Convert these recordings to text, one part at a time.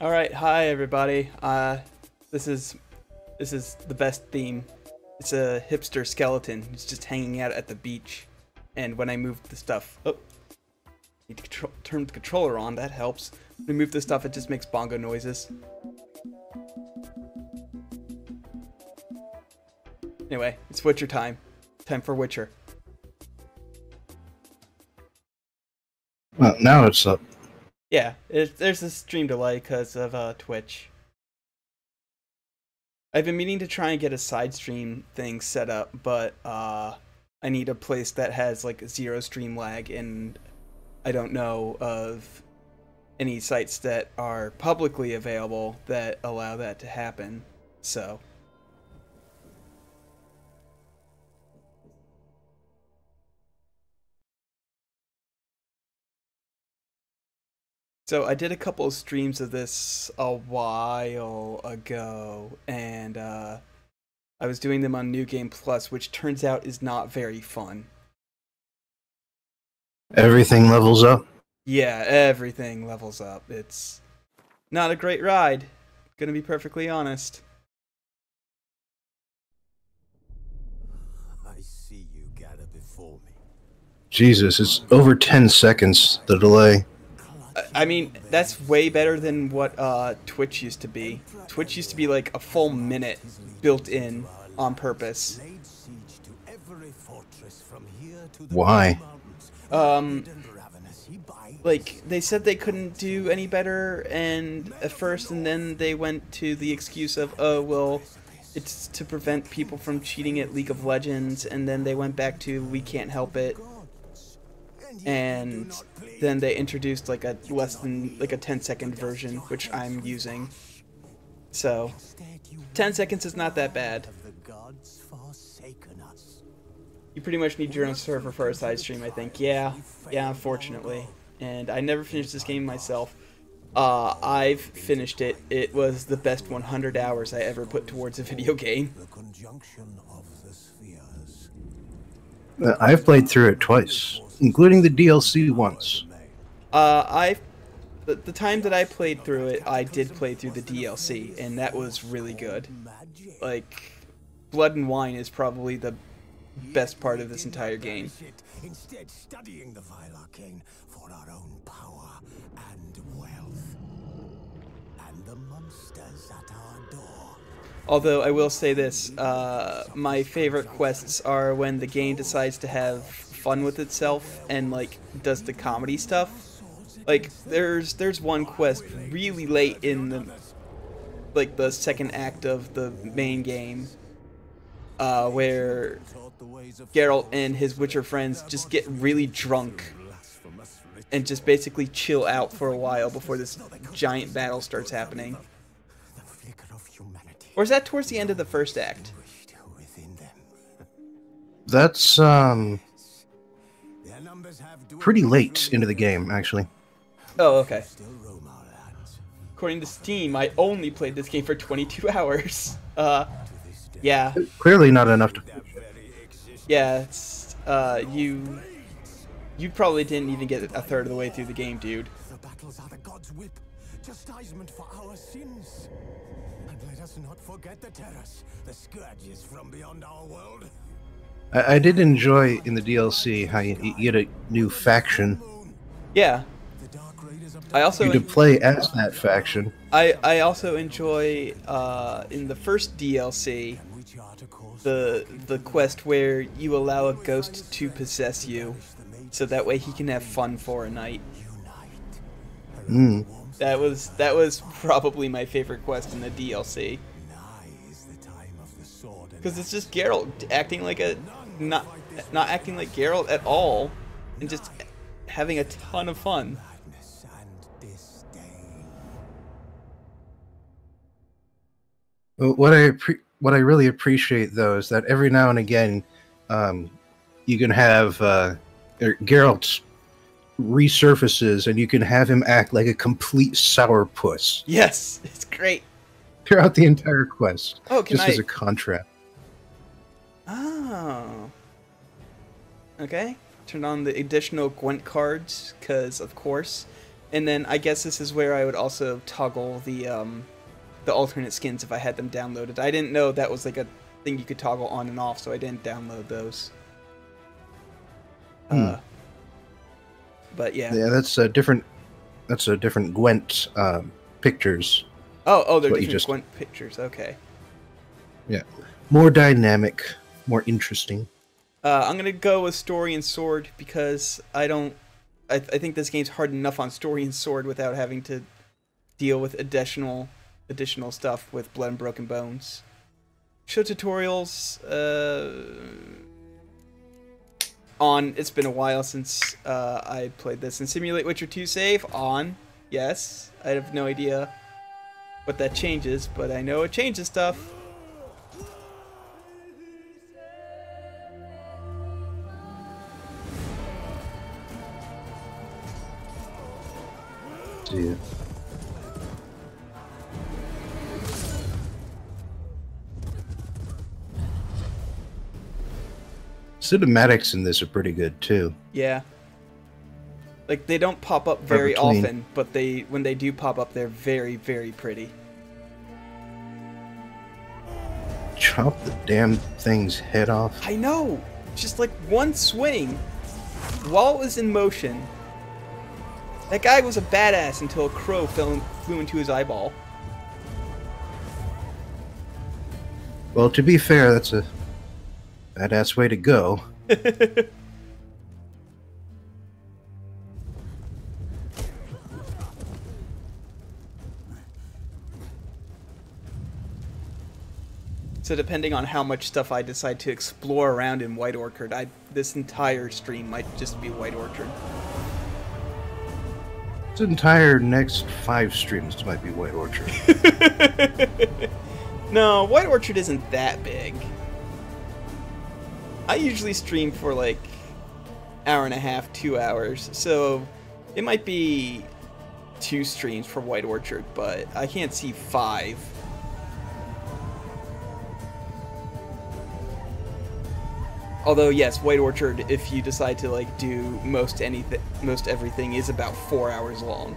All right, hi everybody. This is this is the best theme. It's a hipster skeleton. It's just hanging out at the beach, and when I move the stuff, need to turn the controller on. That helps. When I move the stuff, it just makes bongo noises. Anyway, it's Witcher time. Time for Witcher. Well, now it's up. Yeah, there's a stream delay because of Twitch. I've been meaning to try and get a side stream thing set up, but I need a place that has like zero stream lag, and I don't know of any sites that are publicly available that allow that to happen. So I did a couple of streams of this a while ago, and I was doing them on New Game Plus, which turns out is not very fun. Everything levels up. Yeah, everything levels up. It's not a great ride, gonna be perfectly honest. I see you gather before me. Jesus, it's over 10 seconds, the delay. I mean, that's way better than what Twitch used to be. Twitch used to be like a full minute built in on purpose. Why? Like, they said they couldn't do any better and at first, and then they went to the excuse of, oh, well, it's to prevent people from cheating at League of Legends, and then they went back to, we can't help it. And then they introduced like a less than like a 10-second version, which I'm using. So 10 seconds is not that bad. You pretty much need your own server for a side stream, I think. Yeah, unfortunately. And I never finished this game myself. I've finished it. It was the best 100 hours I ever put towards a video game. I've played through it twice, including the DLC once. The time that I played through it, I did play through the DLC, and that was really good. Like, Blood and Wine is probably the best part of this entire game. Instead, studying the vile arcane for our own power and wealth, and the monsters at our door. Although I will say this, my favorite quests are when the game decides to have fun with itself and like does the comedy stuff. Like there's one quest really late in the second act of the main game, where Geralt and his Witcher friends just get really drunk and just basically chill out for a while before this giant battle starts happening. Or is that towards the end of the first act? That's pretty late into the game, actually. Oh, okay. According to Steam, I only played this game for 22 hours. Yeah. Clearly not enough to... Yeah, it's, you probably didn't even get a third of the way through the game, dude. The battles are the god's whip, chastisement for our sins. And let us not forget the terrors, the scourges from beyond our world. I did enjoy in the DLC how you get a new faction. Yeah. I also you could play as that faction. I also enjoy in the first DLC the quest where you allow a ghost to possess you, so that way he can have fun for a night. That was probably my favorite quest in the DLC. Because it's just Geralt acting like a not acting like Geralt at all, and just having a ton of fun. What I really appreciate though is that every now and again, you can have Geralt resurfaces, and you can have him act like a complete sourpuss. Yes, it's great. Throughout the entire quest. Oh, just as a contrast. Oh. Okay. Turn on the additional Gwent cards, because of course. And then I guess this is where I would also toggle the alternate skins if I had them downloaded. I didn't know that was like a thing you could toggle on and off, so I didn't download those. But yeah. Yeah, that's a different. That's a different Gwent pictures. Oh, they're what you different just- Gwent pictures. Okay. Yeah, more dynamic, more interesting. I'm gonna go with Story and Sword because I think this game's hard enough on Story and Sword without having to deal with additional stuff with Blood and Broken Bones. Show tutorials. On. It's been a while since I played this. And Simulate Witcher 2 save on. Yes, I have no idea what that changes, but I know it changes stuff. Yeah. Cinematics in this are pretty good too. Yeah. Like, they don't pop up very Forever clean. often, but when they do pop up, they're very, very pretty. Chop the damn thing's head off. I know! Just like one swing, while it was in motion, that guy was a badass until a crow flew into his eyeball. Well, to be fair, that's a badass way to go. So depending on how much stuff I decide to explore around in White Orchard, this entire stream might just be White Orchard. This entire next 5 streams might be White Orchard. No, White Orchard isn't that big. I usually stream for like hour and a half, 2 hours, so it might be 2 streams for White Orchard, but I can't see 5. Although yes, White Orchard, if you decide to like do most everything, is about 4 hours long.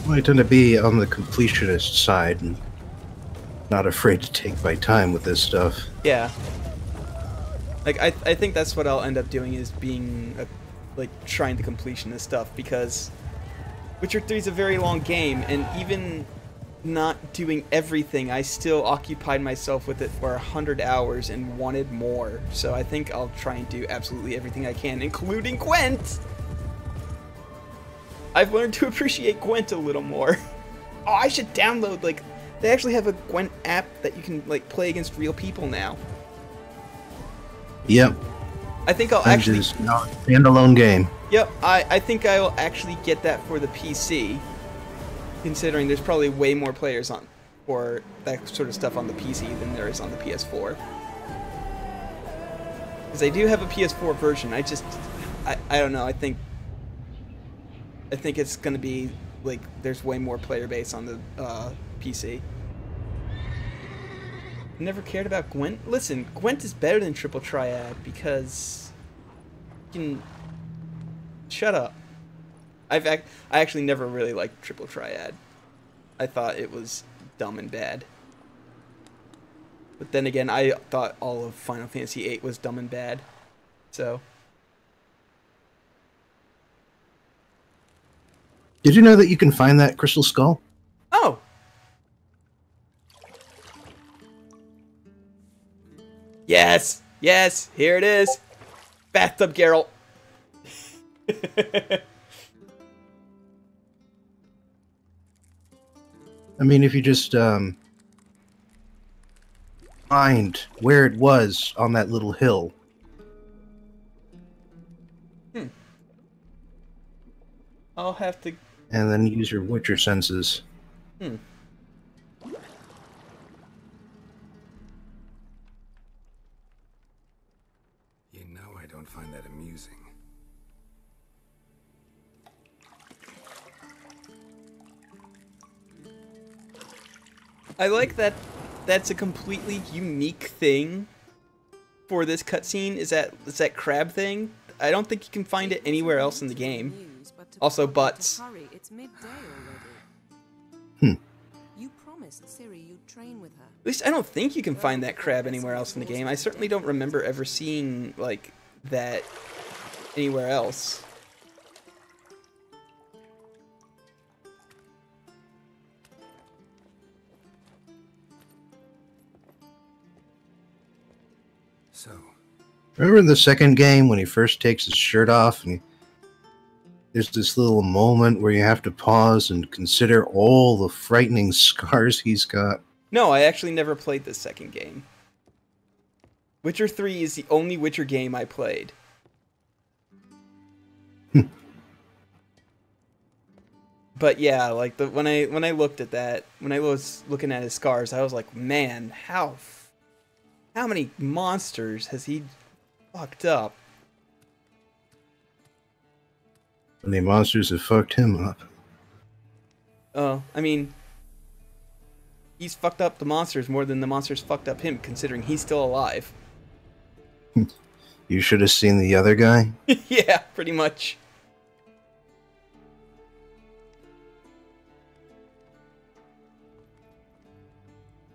Well, I tend to be on the completionist side and not afraid to take my time with this stuff. Yeah. Like, I think that's what I'll end up doing, is being, like, trying to completion this stuff, because Witcher 3 is a very long game, and even not doing everything, I still occupied myself with it for 100 hours and wanted more. So I think I'll try and do absolutely everything I can, including Gwent! I've learned to appreciate Gwent a little more. Oh, I should download, like, they actually have a Gwent app that you can, like, play against real people now. Yep. I think I'll That actually... is not a standalone game. Yep, I think I will actually get that for the PC, considering there's probably way more players on for that sort of stuff on the PC than there is on the PS4. Because I do have a PS4 version, I don't know, I think it's gonna be, like, there's way more player base on the PC. Never cared about Gwent? Listen, Gwent is better than Triple Triad because you can... Shut up. I actually never really liked Triple Triad. I thought it was dumb and bad. But then again, I thought all of Final Fantasy VIII was dumb and bad. So... Did you know that you can find that crystal skull? Oh! Yes! Yes! Here it is! Bathtub Geralt! I mean, if you just find where it was on that little hill. I'll have to... And then use your Witcher senses. You know I don't find that amusing. I like that that's a completely unique thing for this cutscene. Is that crab thing? I don't think you can find it anywhere else in the game. Also, butts. It's midday Hmm. already. You promised Ciri you'd train with her. At least I don't think you can find that crab anywhere else in the game. I certainly don't remember ever seeing, like, that anywhere else. So, Remember in the second game when he first takes his shirt off and there's this little moment where you have to pause and consider all the frightening scars he's got? No, I actually never played this second game. Witcher 3 is the only Witcher game I played. But yeah, like when I looked at that, when I was looking at his scars, I was like, man, how many monsters has he fucked up? How many monsters have fucked him up? Oh, I mean, he's fucked up the monsters more than the monsters fucked up him, considering he's still alive. You should have seen the other guy. Yeah, pretty much.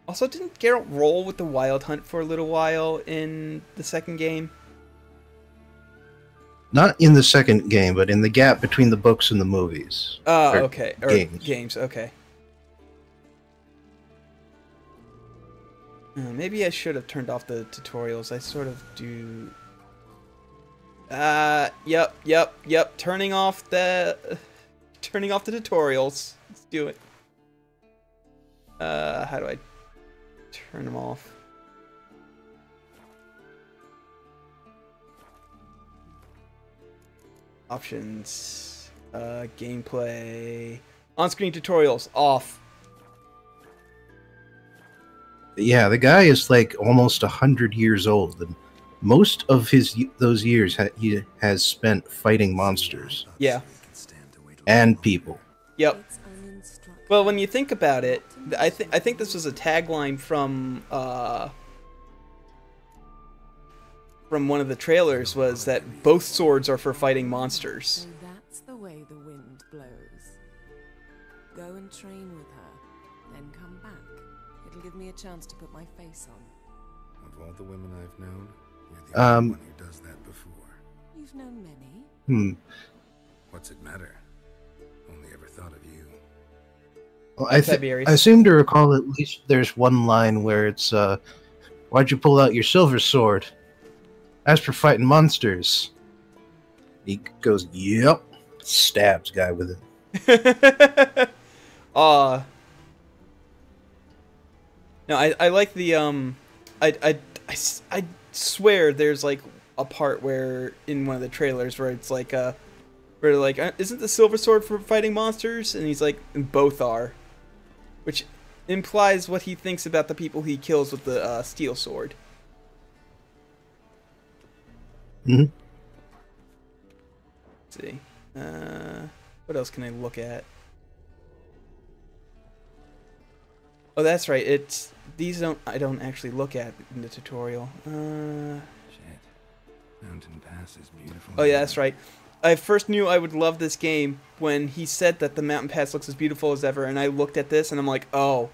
Also, didn't Geralt roll with the Wild Hunt for a little while in the second game? Not in the second game, but in the gap between the books and the movies. Oh, Or okay. Or games. Okay. Maybe I should have turned off the tutorials. I sort of do... Yep. Turning off the tutorials. Let's do it. How do I turn them off? Options. Gameplay. On-screen tutorials off. Yeah, the guy is like almost 100 years old, and most of those years he has spent fighting monsters Yeah. and people. Yep. It's uninstructed. Well, when you think about it, I think this was a tagline from one of the trailers, was that both swords are for fighting monsters. So that's the way the wind blows. Go and train with her, then come back. It'll give me a chance to put my face on. of all the women I've known, you're the only one who does that before. You've known many. What's it matter? Only ever thought of you. Well, Tiberius. I seem to recall at least there's one line where it's, why'd you pull out your silver sword? As for fighting monsters. He goes, yep. Stabs guy with it. No, I like the I swear there's like a part where in one of the trailers where it's like where like isn't the silver sword for fighting monsters? And he's like, both are, which implies what he thinks about the people he kills with the steel sword. Mm-hmm. Let's see, what else can I look at? Oh, that's right. It's these I don't actually look at in the tutorial. Shit. Mountain Pass is beautiful. Oh yeah, that's right. I first knew I would love this game when he said that the mountain pass looks as beautiful as ever, and I looked at this and I'm like, oh,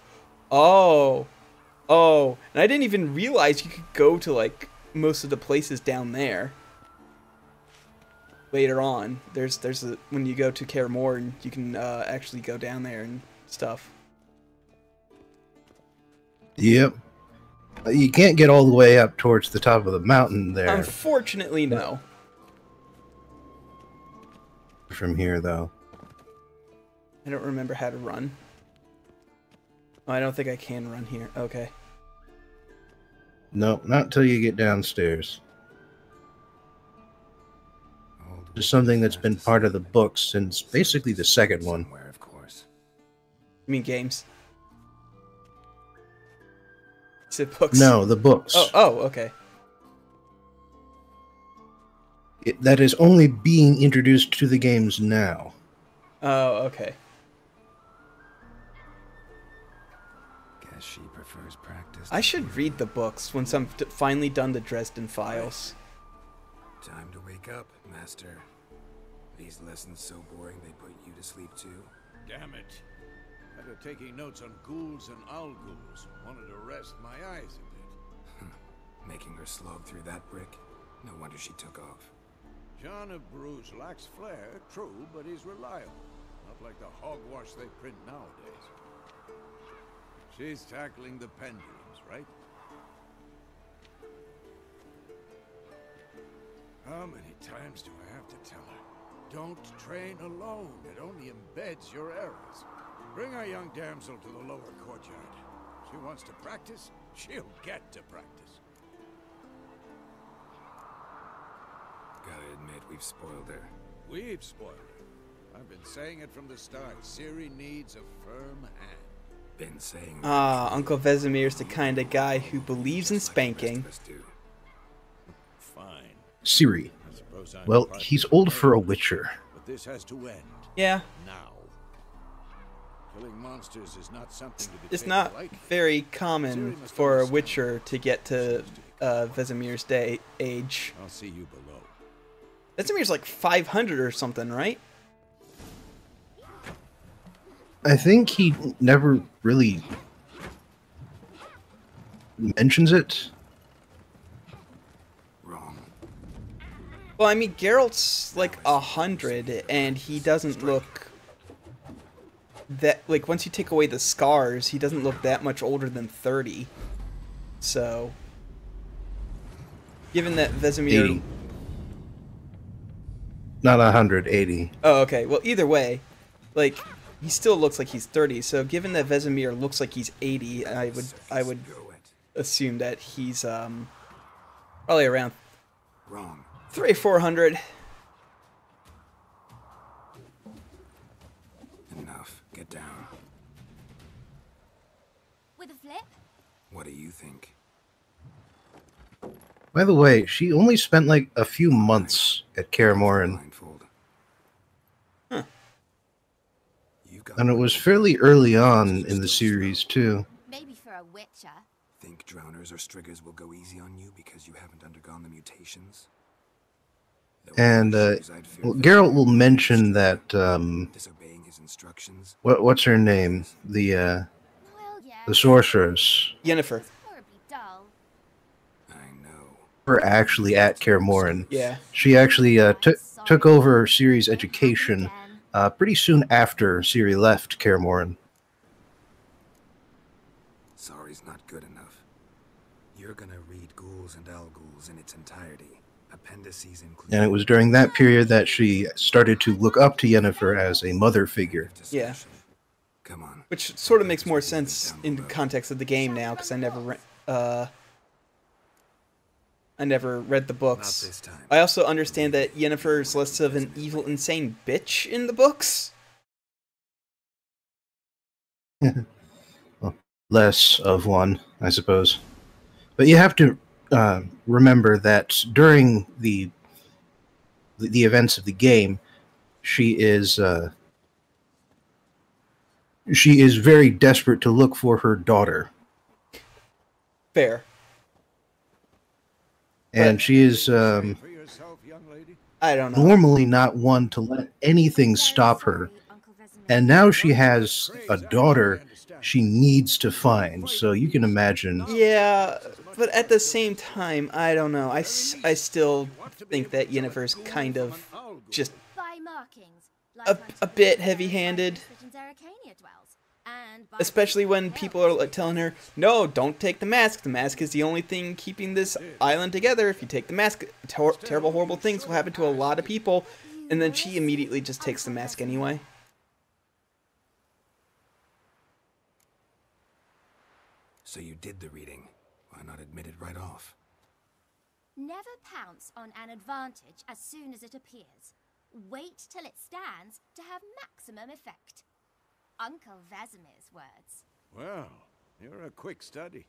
and I didn't even realize you could go to like most of the places down there. Later on, there's when you go to Kaer Morhen, you can actually go down there and stuff. Yep. You can't get all the way up towards the top of the mountain there Unfortunately, no. from here, though. I don't remember how to run. Oh, I don't think I can run here. Okay. No, not until you get downstairs. Just something that's been part of the books since basically the second one. Somewhere, of course. You mean games? Is it books? No, the books. Oh, okay. That is only being introduced to the games now. Oh, okay. Guess she prefers practice. I should read the books once I'm finally done the Dresden Files. Time to wake up, Master. These lessons so boring they put you to sleep too. Damn it. Had her taking notes on ghouls and owl ghouls. Wanted to rest my eyes a bit. Making her slog through that brick? No wonder she took off. John of Bruges lacks flair, true, but he's reliable. Not like the hogwash they print nowadays. She's tackling the pendulums, right? How many times do I have to tell her? Don't train alone. It only embeds your errors. Bring our young damsel to the lower courtyard. She wants to practice, she'll get to practice. Gotta admit, we've spoiled her. We've spoiled her. I've been saying it from the start. Ciri needs a firm hand. Been saying that. Uncle Vesemir's the kind of guy who believes in spanking. Fine. Ciri. I suppose I'm Well, part he's of the old for a plan, witcher. But this has to end. Yeah, Now. Killing monsters is not something to be it's taken not lightly. very common for a witcher to get to Vesemir's age. I'll see you below. Vesemir's like 500 or something, right? I think he never really mentions it. Wrong. Well, I mean, Geralt's like 100, and he doesn't look that, like, once you take away the scars, he doesn't look that much older than 30. So, given that Vesemir... 80. Not 180. Oh, okay. Well, either way, like, he still looks like he's 30, so given that Vesemir looks like he's 80, I would assume that he's, probably around Wrong. 300-400. Enough. Get down. With a flip? What do you think? By the way, she only spent like a few months at Kaer Morhen, Blindfold. Huh. You've got and it was fairly early on in the series too. Maybe for a witcher. Think drowners or striggers will go easy on you because you haven't undergone the mutations? And well, Geralt will mention that disobeying his instructions. what's her name, the Well, yeah. the sorceress, Yennefer. Horribly dull. I know. were actually at Kaer Morhen. Yeah. She actually took over Ciri's education pretty soon after Ciri left Kaer Morhen. Sorry's not good enough. You're gonna read Ghouls and Owl Ghouls in its entirety. Appendices include. And it was during that period that she started to look up to Yennefer as a mother figure. Yeah. Come on. Which sort of makes more sense in the context of the game now, because I never read the Not books. this time. I also understand that Yennefer is less of an evil, insane bitch in the books. Well, less of one, I suppose. But you have to remember that during the events of the game, she is very desperate to look for her daughter, Fair. and But- she is For yourself, young lady. I don't know. normally not one to let anything stop her. And now she has a daughter she needs to find, so you can imagine. Yeah, but at the same time, I don't know. I still think that Yennefer's kind of just By markings. a bit heavy-handed. Especially when people are like telling her, no, don't take the mask. The mask is the only thing keeping this island together. If you take the mask, terrible, horrible things will happen to a lot of people. And then she immediately just takes the mask anyway. So you did the reading. Why not admit it right off? Never pounce on an advantage as soon as it appears. Wait till it stands to have maximum effect. Uncle Vesemir's words. Well, you're a quick study.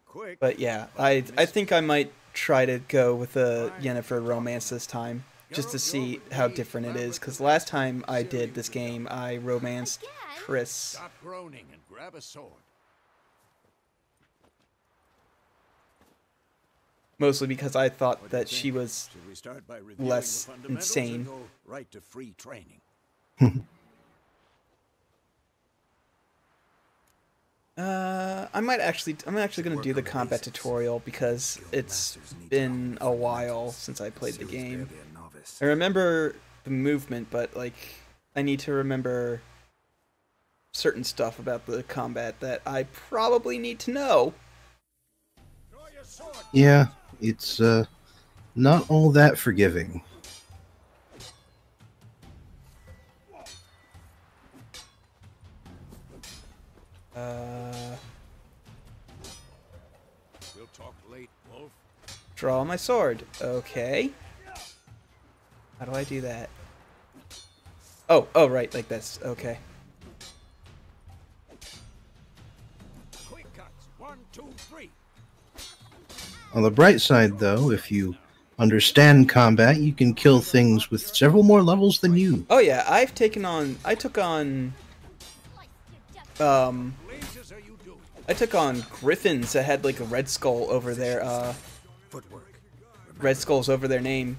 Quick. But yeah, I think I might try to go with a Yennefer romance this time, just to see how different it is. Because last time I did this game, I romanced Triss. Stop groaning and grab a sword. mostly because I thought What do you that she think? was Should we start by reviewing less the fundamentals insane. or go right to free training? I'm actually gonna do the combat tutorial because it's been a while since I played the Silly's game. barely a novice. I remember the movement, but like I need to remember certain stuff about the combat that I probably need to know. Yeah, it's not all that forgiving. We'll talk late, Wolf. Draw my sword. Okay. How do I do that? Oh, right, like this. Okay. Quick cuts. 1, 2, 3. On the bright side, though, if you understand combat, you can kill things with several more levels than you. Oh yeah, I took on Lasers are you doing? I took on griffins that had like a red skull over their Footwork. red skulls over their name.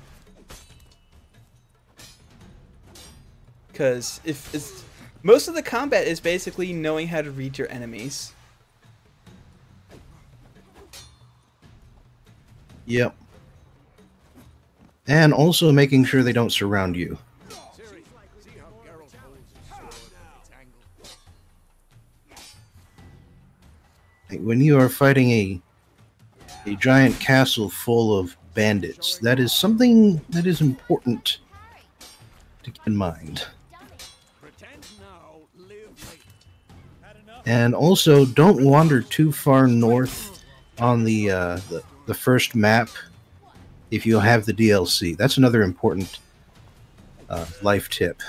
Because if it's most of the combat is basically knowing how to read your enemies. Yep. And also making sure they don't surround you. Siri, see how Geralt holds his sword at its angle? Like, when you are fighting a giant castle full of bandits, that is something that is important to keep in mind. Pretend now, live later. And also, don't wander too far north on the first map if you have the DLC. That's another important life tip.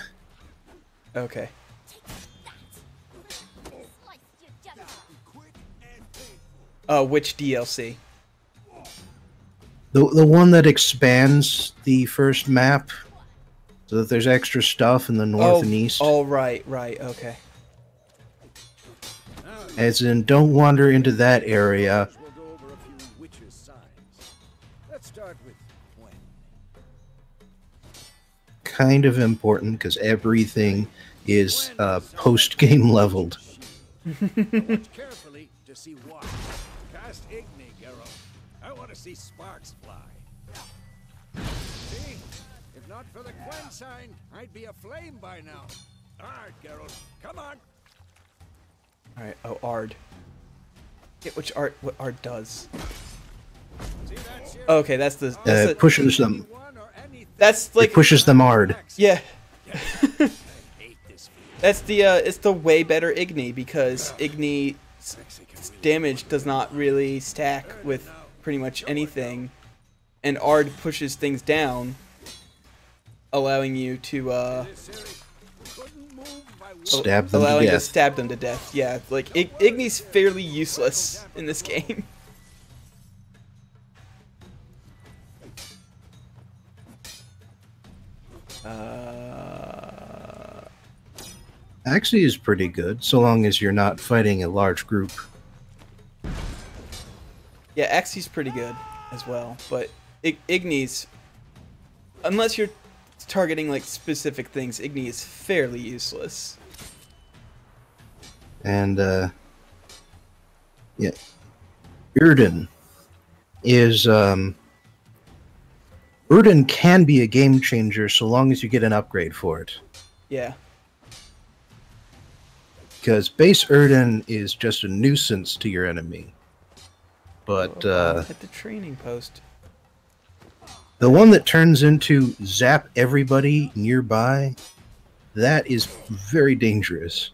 Okay. Which DLC? The one that expands the first map so that there's extra stuff in the north and east. Oh, right, okay. As in, don't wander into that area. We'll go over a few witches' signs. Let's start with when. Kind of important because everything is post-game leveled. Watch carefully to see why. Cast Igni, Geralt. I want to see sparks fly. See? If not for the Quen sign, I'd be aflame by now. Alright, Geralt. Come on. Alright, oh, Ard. Get what Ard does. See that shit? Okay, that's the... It pushes them. One or anything. That's like... It pushes them hard. Yeah. I hate this feeling. That's the, it's the way better Igni, because Igni's damage does not really stack with pretty much anything, and Ard pushes things down, allowing you to, Couldn't move by Stab them to allowing to death. stab them to death. Yeah, like, Igni's fairly useless in this game. Actually is pretty good, so long as you're not fighting a large group. Yeah, Axie's pretty good as well, but Igni's, unless you're targeting like specific things, Igni is fairly useless. And, yeah. Yrden is, Yrden can be a game changer so long as you get an upgrade for it. Yeah. Because base Yrden is just a nuisance to your enemy. But, At the training post. the one that turns into zap everybody nearby, that is very dangerous.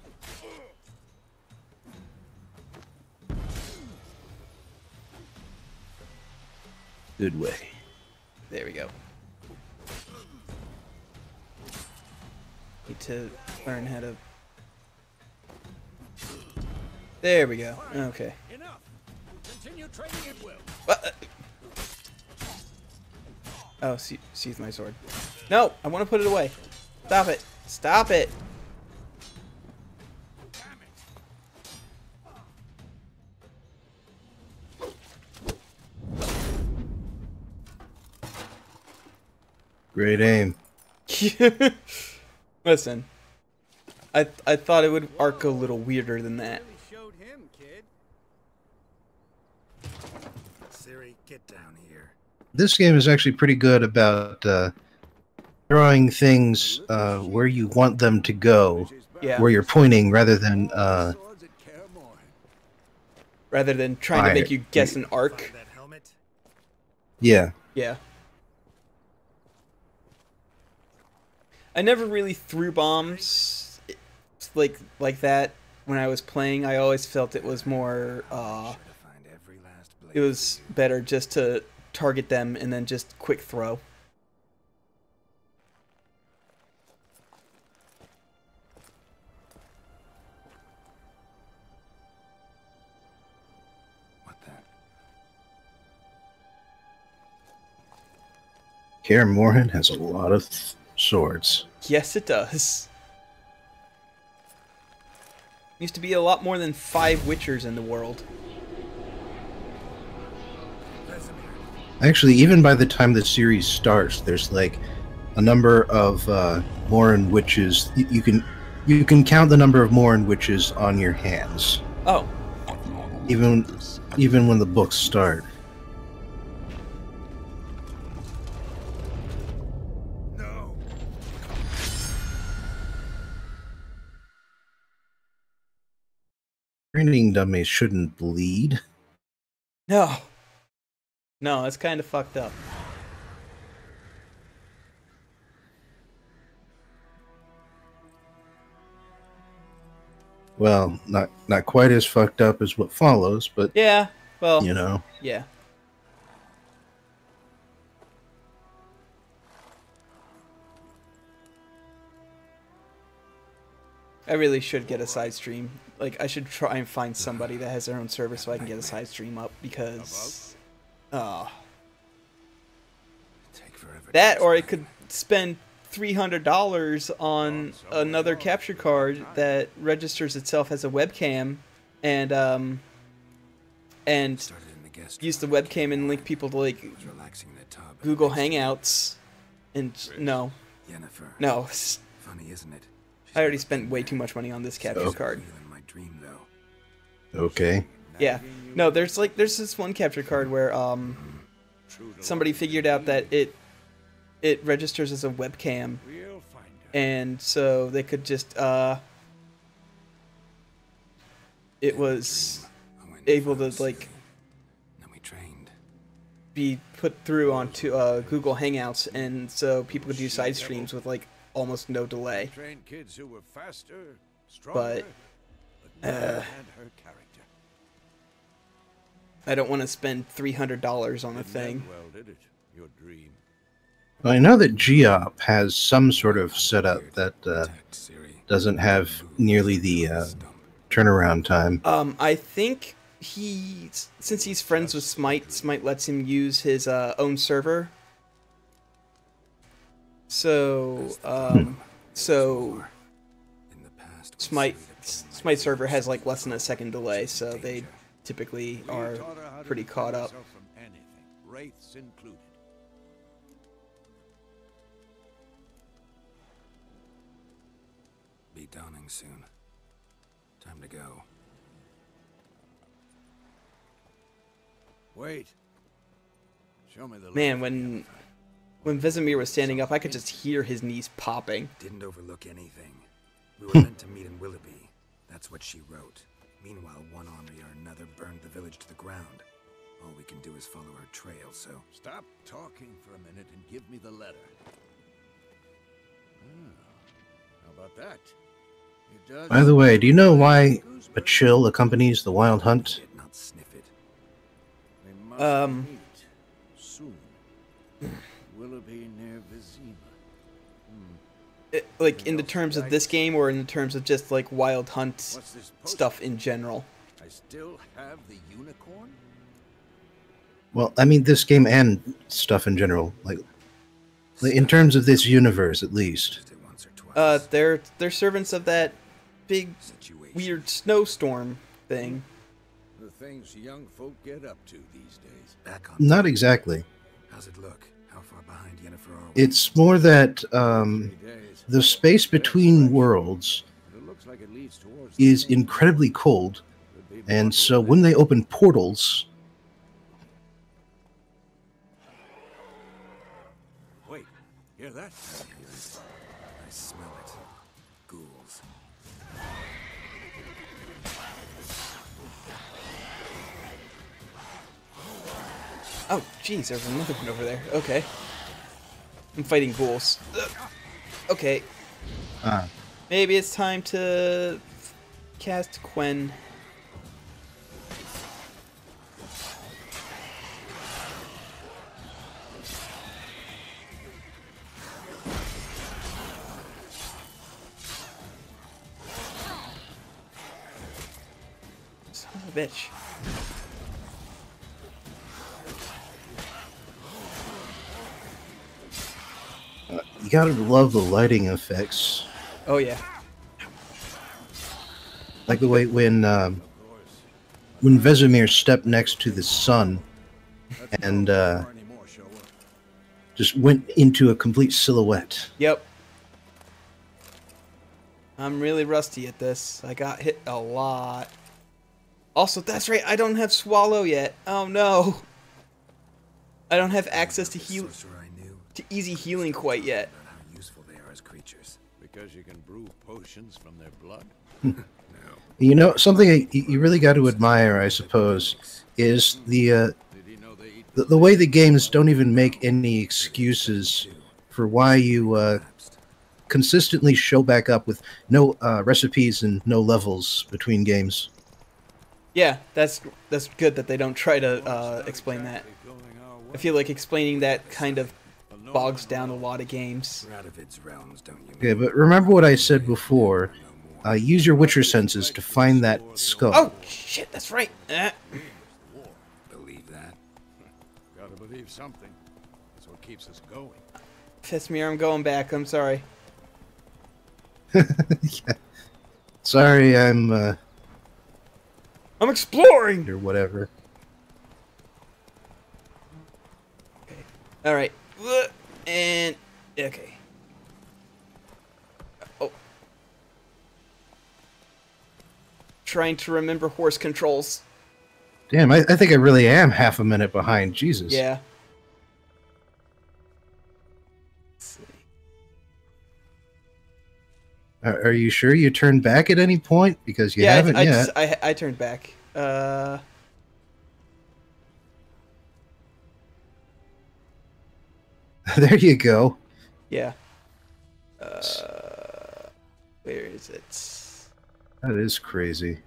Good way. There we go. Need to learn how to... There we go. Okay. Enough. Continue training at will. What? Oh, sheath my sword. No, I want to put it away. Stop it. Stop it. Great aim. Listen, I thought it would arc a little weirder than that. Showed him, kid. Siri, get down here. This game is actually pretty good about throwing things where you want them to go, Yeah. where you're pointing, rather than trying to make Fire. you guess an arc. That helmet? yeah. Yeah. I never really threw bombs like that when I was playing. I always felt it was more Try to find every last blade. it was better just to target them and then just quick throw. What the? Kaer Morhen has a lot of swords. Yes, it does. Used to be a lot more than 5 Witchers in the world. Actually, even by the time the series starts, there's like a number of Morin witches. You can count the number of Morin witches on your hands, Oh, even when the books start. No. Training dummies shouldn't bleed. no. No, it's kind of fucked up. Well, not quite as fucked up as what follows, but Yeah, well, you know. yeah. I really should get a side stream. Like, I should try and find somebody that has their own server so I can get a side stream up, because Take forever. to that, or I explain. could spend $300 on another capture card that registers itself as a webcam, and Started in the guest use the room. webcam and link people to like Was relaxing in the tub. Google Hangouts, and no, Yennefer. no, Funny, isn't it? I already spent way too much money on this capture Oh. card. Real in my dream, though. Okay. Yeah, no, there's this one capture card where somebody figured out that it registers as a webcam, We'll find out. and so they could just it was I went able to first, like Then we trained. be put through onto Google Hangouts, and so people could do side streams with like almost no delay. Trained kids who were faster, stronger, But never had her character. I don't want to spend $300 on a thing. Well, did it? Your dream. Well, I know that Geop has some sort of setup that Protect Siri. doesn't have nearly the turnaround time. I think since he's friends with Smite lets him use his own server. So, so In the past, we Smite studied upon Smite server has like less than a second delay, so they typically We are taught her how to pretty defend caught up. herself from anything, wraiths included. Be dawning soon. Time to go. Wait. Show me the Man, letter. when Vesemir was standing up, I could just hear his knees popping. Didn't overlook anything. We were meant to meet in Willoughby. That's what she wrote. Meanwhile, one army or another burned the village to the ground. All we can do is follow her trail, so... Stop talking for a minute and give me the letter. How about that? It does. By the way, do you know why a chill accompanies the wild hunt? Did not sniff it. We must Um, meet soon. Willoughby near Vizima. Like in the terms of this game, or in the terms of just like wild hunt What's this post? stuff in general. I still have the unicorn? Well, I mean this game and stuff in general. Like in terms of this universe, at least. Used it once or twice. They're servants of that big Situation. weird snowstorm thing. The things young folk get up to these days. Back on. Not exactly. How's it look? How How far behind Yennefer are we? It's more that 3 days. the space between worlds It looks like it leads towards the is north. incredibly cold, Could be and more so than when they open portals, Wait, hear that? I hear it. I smell it. Ghouls. Oh, jeez, there's another one over there. Okay. I'm fighting ghouls. Ugh. Okay. ah, Maybe it's time to cast Quen. Son of a bitch. you gotta love the lighting effects. Oh yeah. Like the way when Vesemir stepped next to the sun and Before any more show up. just went into a complete silhouette. Yep. I'm really rusty at this. I got hit a lot. Also, that's right, I don't have Swallow yet. Oh no. I don't have access to The heal sorcerer I knew to easy healing quite yet. about how useful they are as creatures. Because you can brew potions from their blood? No. You know, something you really got to admire, I suppose, is Did he know they eat the way the games don't even make any excuses for why you consistently show back up with no recipes and no levels between games. Yeah, that's good that they don't try to explain that. going our way? I feel like explaining that kind of bogs down a lot of games. Radovid's realms, don't you? Okay, but remember what I said before. Use your Witcher senses to find that skull. Oh shit, that's right. Believe that? Gotta believe something. That's what keeps us going. Vesemir, I'm going back. I'm sorry. Yeah. Sorry, I'm I'm exploring. or whatever. All right, and okay. Oh, trying to remember horse controls. Damn, I think I really am half a minute behind. Jesus. Yeah. Let's see. Are you sure you turned back at any point? Because you haven't yet. I turned back. There you go. Yeah. Where is it? That is crazy.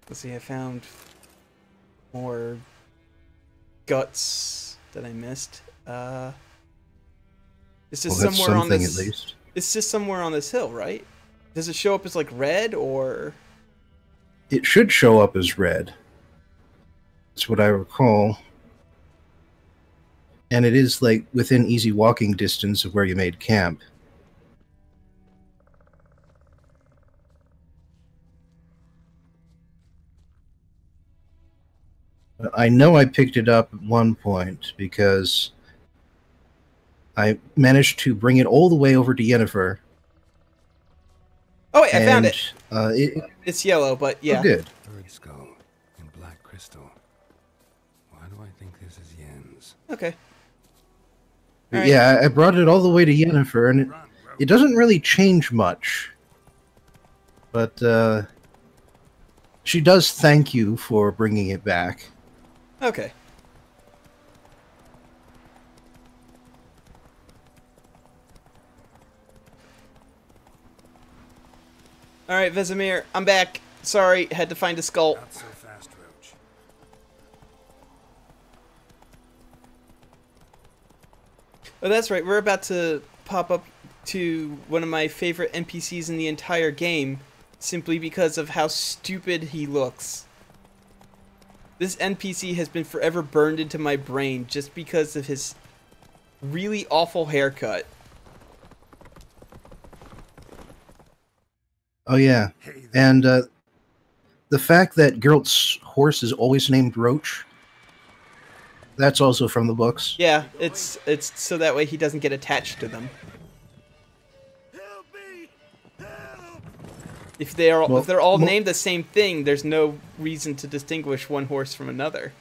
Let's see. I found more guts that I missed. It's just Well, that's somewhere on something this. at least. It's just somewhere on this hill, right? Does it show up as like red or? It should show up as red. That's what I recall. And it is like within easy walking distance of where you made camp. I know I picked it up at one point because I managed to bring it all the way over to Yennefer. Oh wait, I found it. It's yellow, but yeah. Oh, good. Bird skull and black crystal. Why do I think this is Yen's? Okay. But Alright. yeah, I brought it all the way to Yennefer, and it doesn't really change much. But she does thank you for bringing it back. Okay. All right, Vesemir, I'm back. Sorry, had to find a skull. Not so fast, Roach. Oh, that's right. We're about to pop up to one of my favorite NPCs in the entire game, simply because of how stupid he looks. This NPC has been forever burned into my brain just because of his really awful haircut. Oh yeah, and the fact that Geralt's horse is always named Roach, that's also from the books. Yeah, it's so that way he doesn't get attached to them. Help me! Help! If they're all Well, named the same thing, there's no reason to distinguish one horse from another.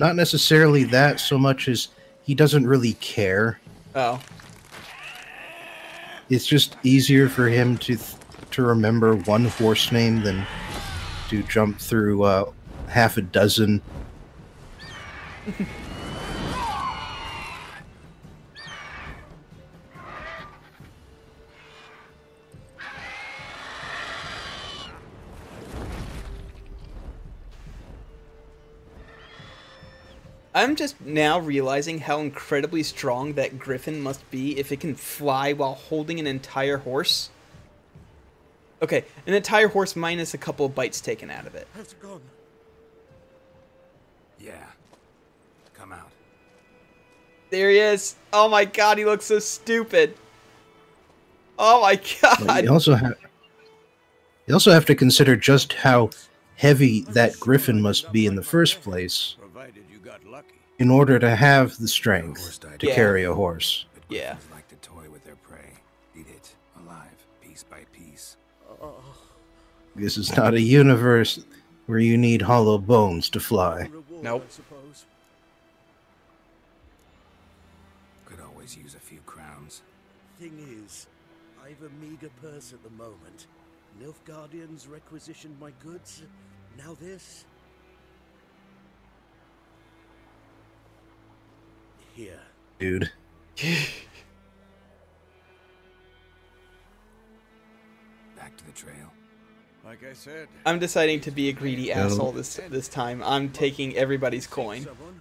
not necessarily that so much as he doesn't really care. Oh, It's just easier for him to remember one horse name than to jump through half a dozen. I'm just now realizing how incredibly strong that griffin must be if it can fly while holding an entire horse. Okay, an entire horse minus a couple of bites taken out of it. Has gone. Yeah. Come out. There he is. Oh my god, he looks so stupid. Oh my But god. you also have to consider just how heavy that griffin must be in the first place Provided you got lucky. in order to have the strength to Yeah. carry a horse. But Yeah. griffins like to toy with their prey. Eat it, alive, piece by piece. This is not a universe where you need hollow bones to fly. Reward, Nope. I suppose. Could always use a few crowns. Thing is, I've a meager purse at the moment. Nilfgaardians requisitioned my goods. Now this. Here. Dude. Back to the trail. Like I said, I'm deciding to be a greedy No. asshole this time. I'm taking everybody's coin. Someone?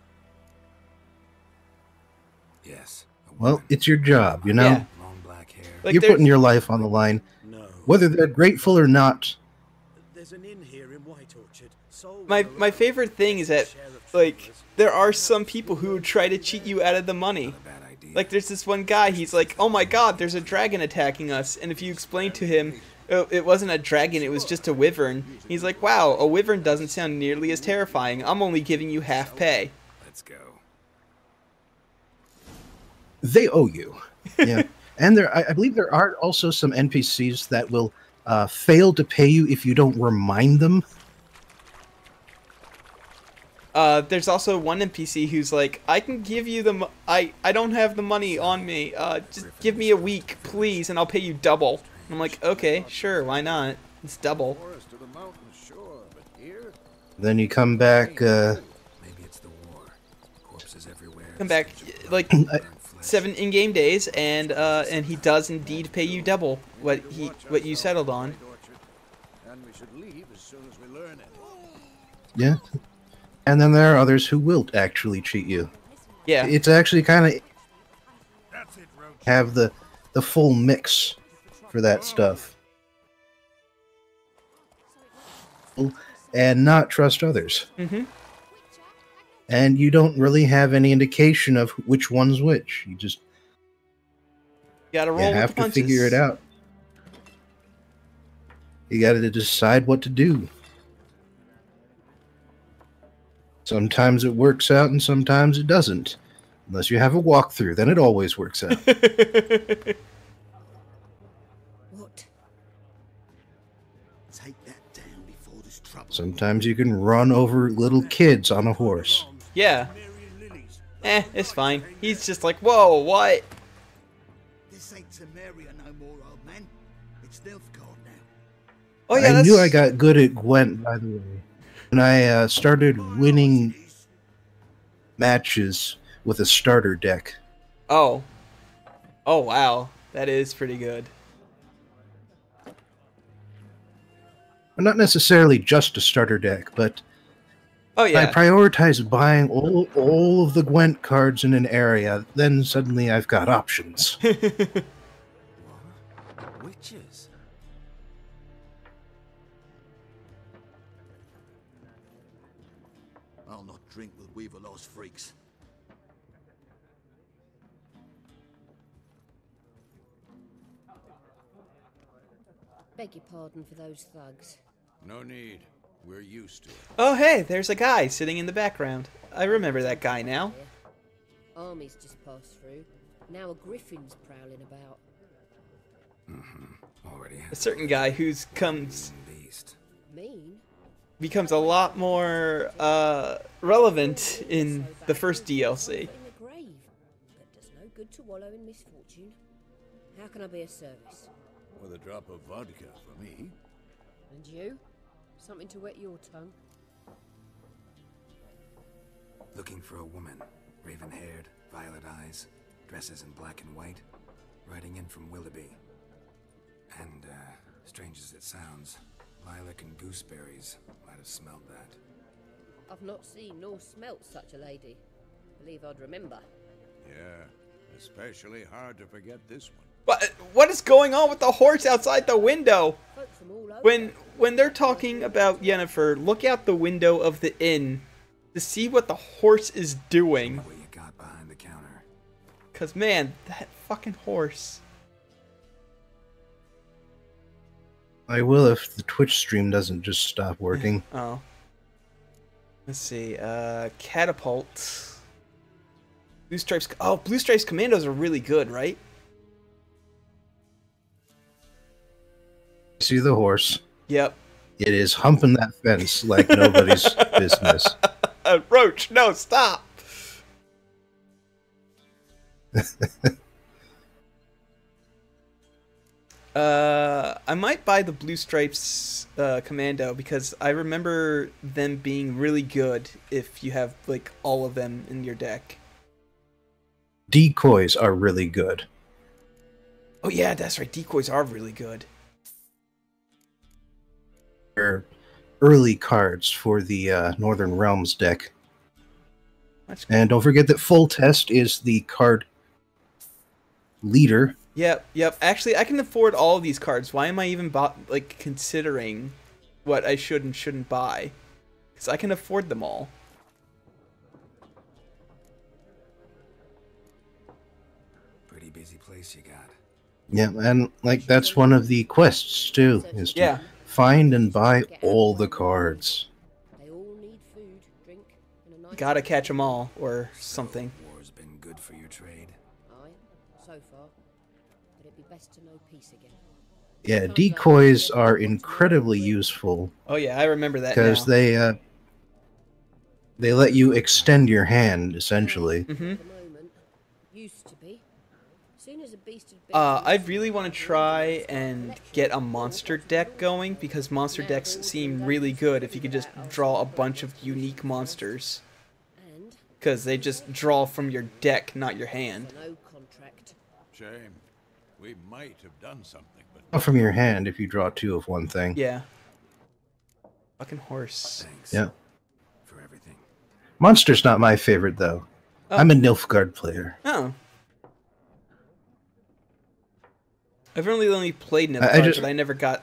Yes. A Well, woman. it's your job, you know? Yeah. Long black hair. Like You're there's- putting your life on the line. No. Whether they're grateful or not, There's an inn here in White Orchard. Sold My around favorite thing is that sheriff like travellers. there are some people who try to cheat you out of the money. Not a bad idea. Like there's this one guy, he's like, "Oh my god, there's a dragon attacking us." And if you explain to him, "Oh, it wasn't a dragon, it was just a wyvern." He's like, "Wow, a wyvern doesn't sound nearly as terrifying. I'm only giving you half pay." Let's go. they owe you. Yeah. And I believe there are also some NPCs that will fail to pay you if you don't remind them. There's also one NPC who's like, "I can give you I don't have the money on me. Just give me a week, please, and I'll pay you double." And I'm like, "Okay, sure, why not? It's double." forest to the mountain shore, but here, Then you come back. Maybe it's the war. Corpses everywhere. Come back like Burnt flesh. 7 in-game days, and he does indeed pay you double what you settled on. White Orchard, and we should leave as soon as we learn it. Yeah. And then there are others who will actually cheat you. Yeah, It's actually kind of That's it, Roach. have the full mix for that stuff. And not trust others. mm-hmm. And you don't really have any indication of which one's which. You just Gotta roll you with have the to punches. figure it out. You got to decide what to do. Sometimes it works out and sometimes it doesn't. Unless you have a walkthrough, then it always works out. What? Take that down before there's trouble. Sometimes you can run over little kids on a horse. Yeah, Marian lilies. it's fine. He's just like, "Whoa, what?" This ain't Temeria no more, old man. It's Nilfgaard now. Oh yeah, I that's... knew I got good at Gwent, by the way. When I started winning matches with a starter deck. Oh wow, that is pretty good. Well, not necessarily just a starter deck, but Oh I yeah, prioritize buying all of the Gwent cards in an area. Then suddenly I've got options. Witches. I'll not drink with Weaverlaw's freaks. Beg your pardon for those thugs. No need. We're used to it. Oh, hey, there's a guy sitting in the background. I remember that guy now. Armies just passed through. Now a griffin's prowling about. Already A has certain guy who's beast. Mean? becomes a lot more relevant in the first DLC. In the grave, but does no good to wallow in misfortune. How can I be of service? With a drop of vodka for me. And you? Something to wet your tongue? Looking for a woman. Raven-haired, violet eyes, dresses in black and white. Riding in from Willoughby. And, strange as it sounds, lilac and gooseberries might have smelled that. I've not seen nor smelt such a lady. Believe I'd remember. Yeah, especially hard to forget this one. What is going on with the horse outside the window? Folk from all over. When they're talking about Yennefer, look out the window of the inn to see what the horse is doing. What you got behind the counter? Cause man, that fucking horse. I will if the Twitch stream doesn't just stop working. Oh. Let's see. Catapult. Blue Stripes. Oh, Blue Stripes Commandos are really good, right? See the horse. Yep. It is humping that fence like nobody's business. Roach, no, stop. I might buy the Blue Stripes Commando because I remember them being really good if you have like all of them in your deck. Decoys are really good. Oh yeah, that's right. Decoys are really good. They're early cards for the Northern Realms deck. That's cool. And don't forget that Full Test is the card leader. Yep. Actually, I can afford all of these cards. Why am I even considering what I should and shouldn't buy? Because I can afford them all. Pretty busy place you got. Yeah, and like that's one of the quests too, is to find and buy all the cards. They all need food, drink, and a nice Gotta catch them all, or something. War's been good for your trade. Aye, so far. But it'd be best to know peace again. Yeah, decoys are incredibly useful Oh yeah, I remember that because now. they let you extend your hand essentially. Mm-hmm. At the moment, used to be. Soon as a beast had been I really want to try and get a monster deck going because monster decks seem really good if you could just draw a bunch of unique monsters. and Because they just draw from your deck, not your hand. no contract. Shame. We might have done something, but Not from your hand if you draw two of one thing. Yeah. Fucking horse. Thanks. Yeah. For everything. Monster's not my favorite though. Oh. I'm a Nilfgaard player. Oh. I've really only played I Nilfgaard, just-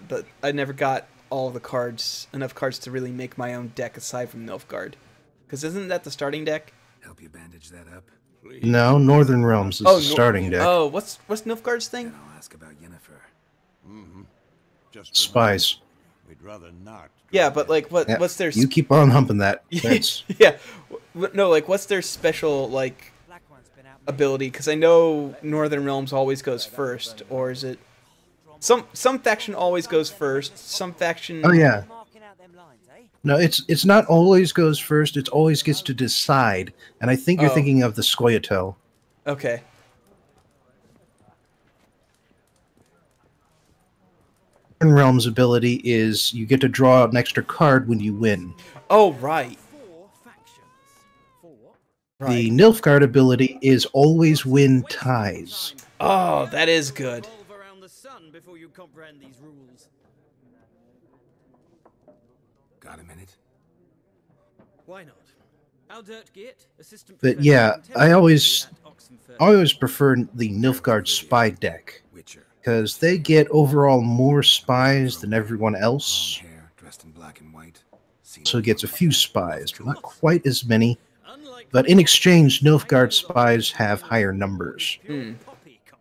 but I never got all the cards, enough cards to really make my own deck aside from Nilfgaard. Because isn't that the starting deck? Help you bandage that up? please. No, Northern Realms is the starting deck. Oh, what's Nilfgaard's thing? Then I'll ask about Yennefer. Mm-hmm. Just Spies. We'd rather not. Yeah, but like, Yeah, what's their You keep on humping that fence. yeah, no, like what's their special like ability? Because I know Northern Realms always goes first, or is it some faction always goes first? Some faction. Oh yeah. No, it's not always goes first. It always gets to decide. And I think you're Oh. thinking of the Scoia'tael. Okay. Northern Realms ability is you get to draw an extra card when you win. Oh right. The Nilfgaard ability is always win ties. Oh, that is good. Revolve around the sun before you comprehend these rules. Got a minute? Why not? Aldert Geert, assistant But professor yeah, of I always Oxenford. prefer the Nilfgaard spy deck Witcher. because they get overall more spies than everyone else. Long hair, dressed in black and white. Seen So it gets a few spies, but not quite as many. Unlike But in exchange, Nilfgaard spies have higher numbers. pure poppycock.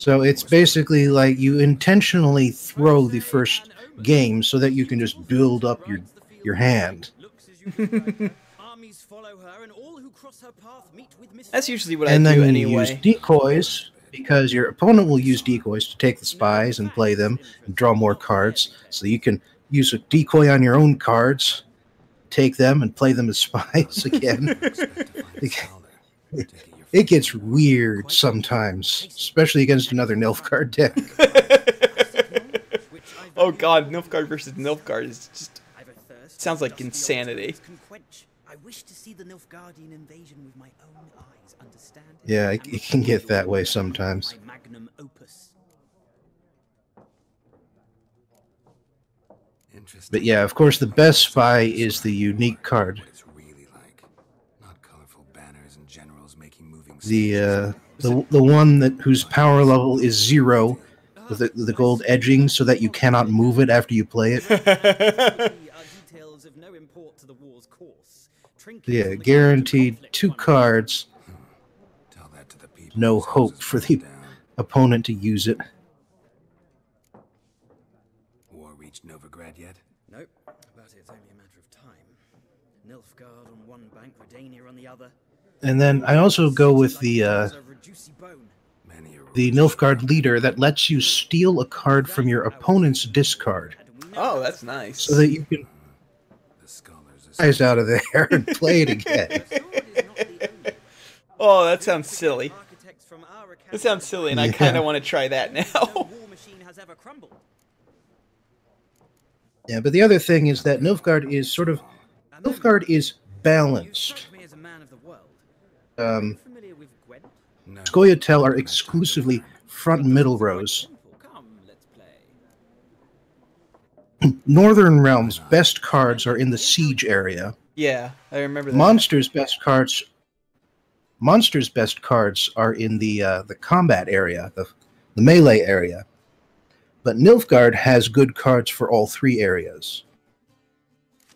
So it's basically like you intentionally throw the first game so that you can just build up your hand. Armies follow her, and all who cross her path meet with That's usually what And I then do you use anyway. decoys, because your opponent will use decoys to take the spies and play them and draw more cards. So you can use a decoy on your own cards, take them and play them as spies again. It gets weird sometimes, especially against another Nilfgaard deck. Oh god, Nilfgaard versus Nilfgaard is just sounds like insanity. I wish to see the Nilfgaardian invasion with my own eyes, understand? Yeah, it can get that way sometimes. My magnum opus. But yeah, of course, the best spy is the unique card. What it's really like. Not colorful banners and generals making moving The one that whose power level is 0 with the gold edging, so that you cannot move it after you play it. Details of no import to the war's course. Yeah, guaranteed 2 cards. Tell that to the people. No hope for the opponent to use it. War reached Novigrad yet? Nope, but it's only a matter of time. Nilfgaard on one bank, Redania on the other. And then I also go with the Nilfgaard leader that lets you steal a card from your opponent's discard, Oh, that's nice. so that you can eyes out of there and play it again. Oh, that sounds silly. That sounds silly, and I kind of want to try that now. Yeah, but the other thing is that Nilfgaard is balanced. Scoia'tael are exclusively front and middle rows. Northern Realms' best cards are in the siege area. Yeah, I remember that. Monsters' best cards are in the combat area, the melee area. But Nilfgaard has good cards for all 3 areas.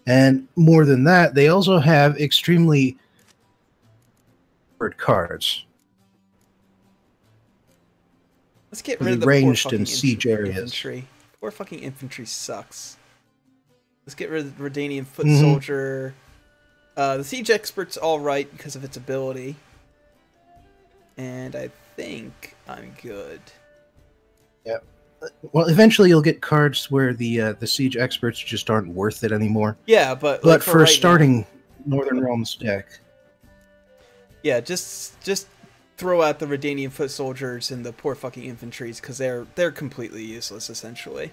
And more than that, they also have extremely good cards. Let's get rid of the ranged poor fucking and siege areas. infantry. Poor fucking infantry sucks. Let's get rid of the Redanian foot soldier. The siege expert's alright because of its ability. And I think I'm good. Yeah. Well, eventually you'll get cards where the siege experts just aren't worth it anymore. Yeah, but But like, for right starting Northern Realms deck, yeah, just throw out the Redanian foot soldiers and the poor fucking infantries because they're completely useless essentially.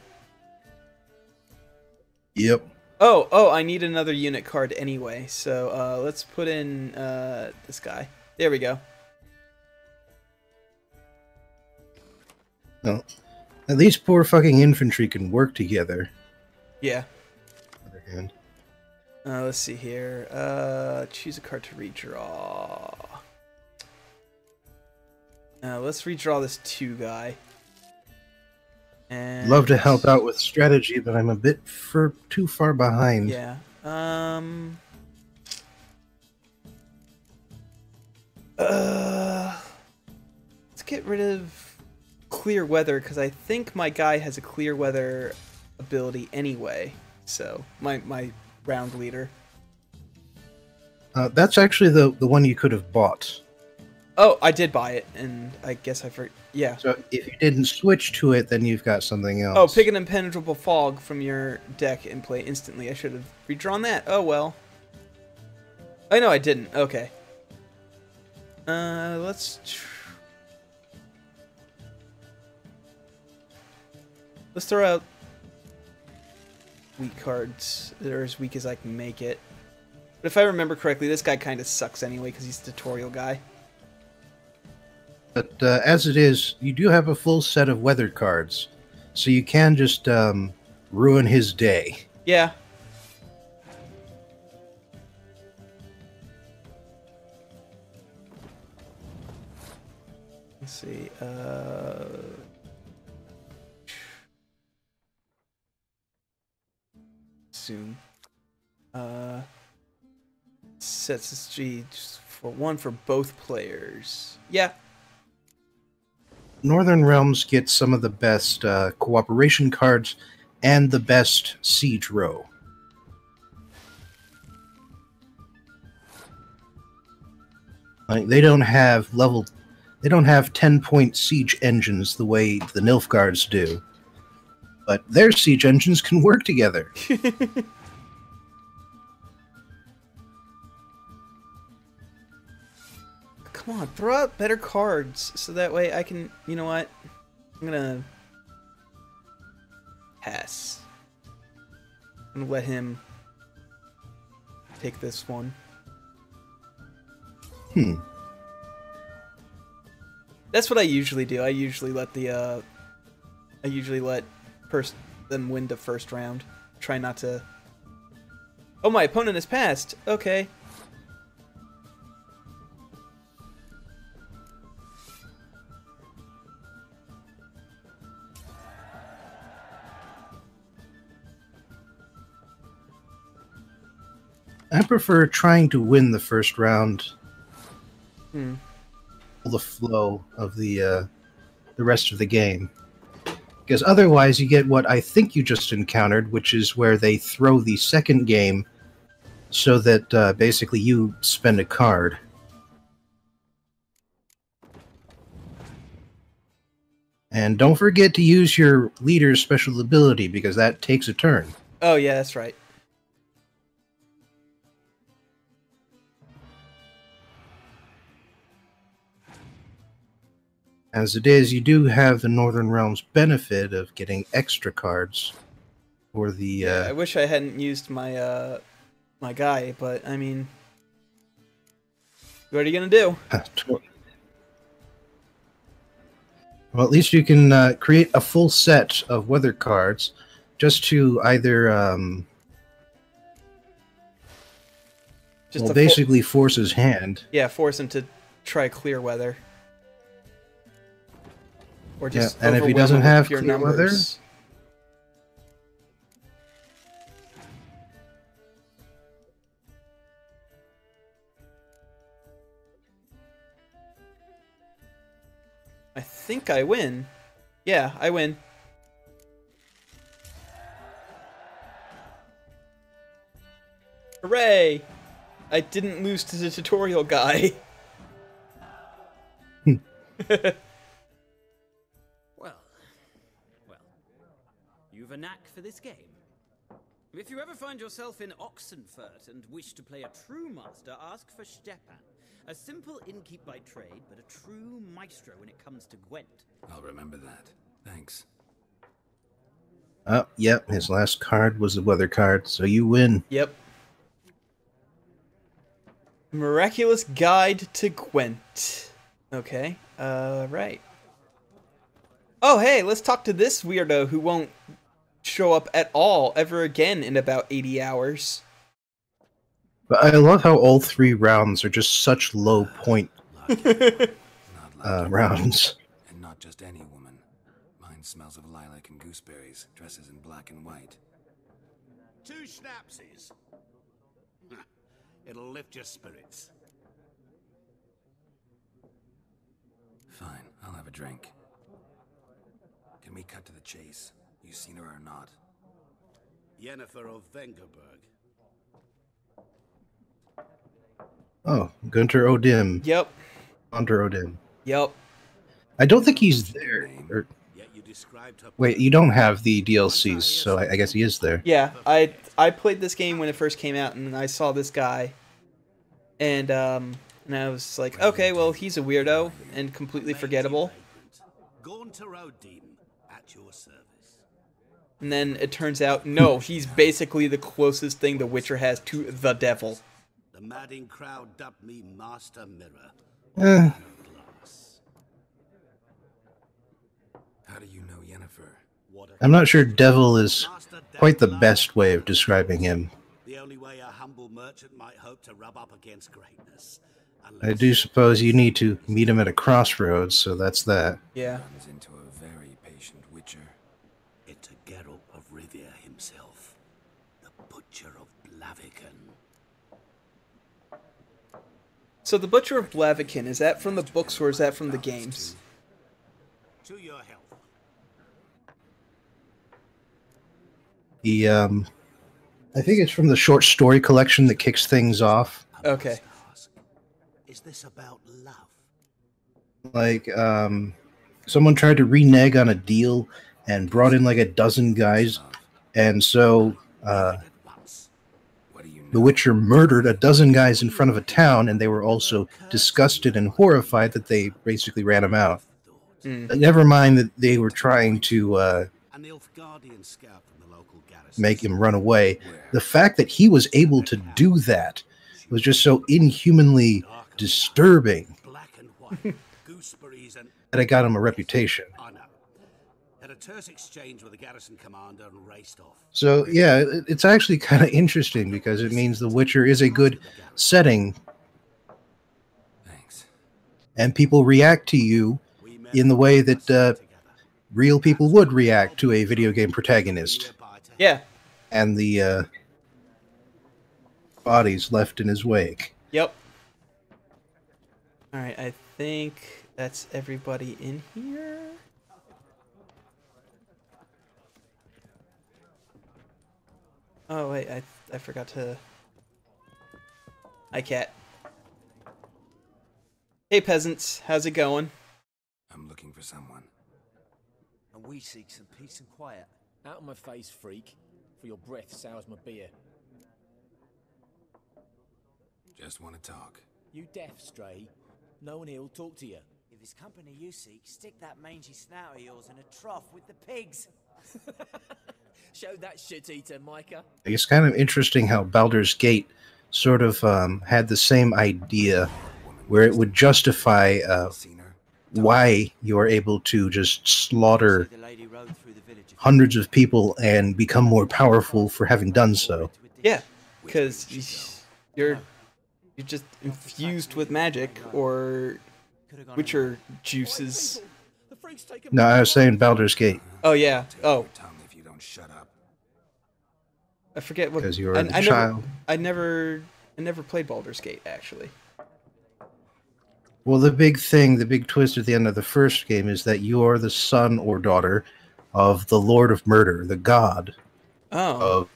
Yep. Oh, I need another unit card anyway, so let's put in this guy. There we go. Well, at least poor fucking infantry can work together. Yeah. On the other hand. Let's see here. Choose a card to redraw. Let's redraw this 2 guy. And Love to help out with strategy, but I'm a bit too far behind. yeah. Let's get rid of clear weather because I think my guy has a clear weather ability anyway. So my round leader. That's actually the one you could have bought. Oh, I did buy it, and I guess I forgot. Yeah. So if you didn't switch to it, then you've got something else. Oh, pick an impenetrable fog from your deck and play instantly. I should have redrawn that. Oh well. I know I didn't. Okay. Let's throw out weak cards. They're as weak as I can make it. But if I remember correctly, this guy kind of sucks anyway because he's a tutorial guy. But as it is, you do have a full set of weather cards, so you can just ruin his day. Yeah. Let's see. Soon. Sets SG just for one for both players. Yeah. Northern Realms gets some of the best cooperation cards and the best siege row. Like, they don't have 10-point siege engines the way the Nilfgaards do, but their siege engines can work together. Come on, throw out better cards so that way I can. You know what? I'm gonna pass. I'm gonna let him take this one. That's what I usually do. I usually let them win the first round. Try not to. Oh, my opponent has passed. Okay. I prefer trying to win the first round. The flow of the rest of the game, because otherwise you get what I think you just encountered, which is where they throw the second game so that basically you spend a card. And don't forget to use your leader's special ability, because that takes a turn. Oh yeah, that's right. As it is, you do have the Northern Realms benefit of getting extra cards for the... Yeah, I wish I hadn't used my my guy, but I mean, what are you gonna do? Well, at least you can create a full set of weather cards just to either basically force his hand. Yeah, force him to try clear weather. Or just and if he doesn't have clear weather, I think I win. Yeah, I win. Hooray! I didn't lose to the tutorial guy. You've a knack for this game. If you ever find yourself in Oxenfurt and wish to play a true master, ask for Stepan. A simple innkeep by trade, but a true maestro when it comes to Gwent. I'll remember that. Thanks. Oh, yep, his last card was the weather card, so you win. Yep. Miraculous Guide to Gwent. Okay, right. Oh, hey, let's talk to this weirdo who won't show up at all ever again in about 80 hours. But I love how all 3 rounds are just such low point rounds. And not just any woman. Mine smells of lilac and gooseberries, dresses in black and white. 2 schnapsies. It'll lift your spirits. Fine, I'll have a drink. Can we cut to the chase? You seen her or not? Yennefer of Vengerberg. Oh, Gunter Odim. Yep. Gunter Odim. Yep. I don't think he's there. Wait, you don't have the DLCs, so I guess he is there. Yeah, I played this game when it first came out, and I saw this guy, and I was like, okay, well, he's a weirdo and completely forgettable. Gunter Odim at your service. And then it turns out, no, he's basically the closest thing The Witcher has to the devil. The madding crowd dubbed me Master Mirror. How do you know Yennefer? I'm not sure devil is quite the best way of describing him. The only way a humble merchant might hope to rub up against greatness. I do suppose you need to meet him at a crossroads, so that's that. Yeah. Runs into a very patient Witcher. It's a Geralt of Rivia himself, the Butcher of Blaviken. So the Butcher of Blaviken, is that from the books or is that from the games? To your health. I think it's from the short story collection that kicks things off. Okay. Is this about love? Like, someone tried to renege on a deal and brought in like a dozen guys, and so the Witcher murdered a dozen guys in front of a town, and they were also disgusted and horrified that they basically ran him out. Never mind that they were trying to An Nilfgaardian scout from the local garrison. make him run away. The fact that he was able to do that was just so inhumanly disturbing Black and white. Gooseberries and that it got him a reputation. I know. Had a terse exchange with the garrison commander and raced off. So yeah, it's actually kind of interesting because it means The Witcher is a good setting, Thanks. and people react to you in the way that real people would react to a video game protagonist, Yeah. and the bodies left in his wake. Yep. All right, I think that's everybody in here. Oh wait, I forgot to. Hi, cat. Hey, peasants, how's it going? I'm looking for someone. And we seek some peace and quiet. Out of my face, freak, for your breath sours my beer. Just want to talk. You deaf, Stray? No one here will talk to you. If it's company you seek, stick that mangy snout of yours in a trough with the pigs. Show that shit-eater, Micah. It's kind of interesting how Baldur's Gate sort of had the same idea, where it would justify why you are able to just slaughter hundreds of people and become more powerful for having done so. Yeah, because you're just infused with magic or Witcher juices. No, I was saying Baldur's Gate. Oh yeah. Oh. If you don't shut up. I forget what. Because you were a child. I never played Baldur's Gate actually. Well, the big thing, the big twist at the end of the first game is that you are the son or daughter of the Lord of Murder, the god of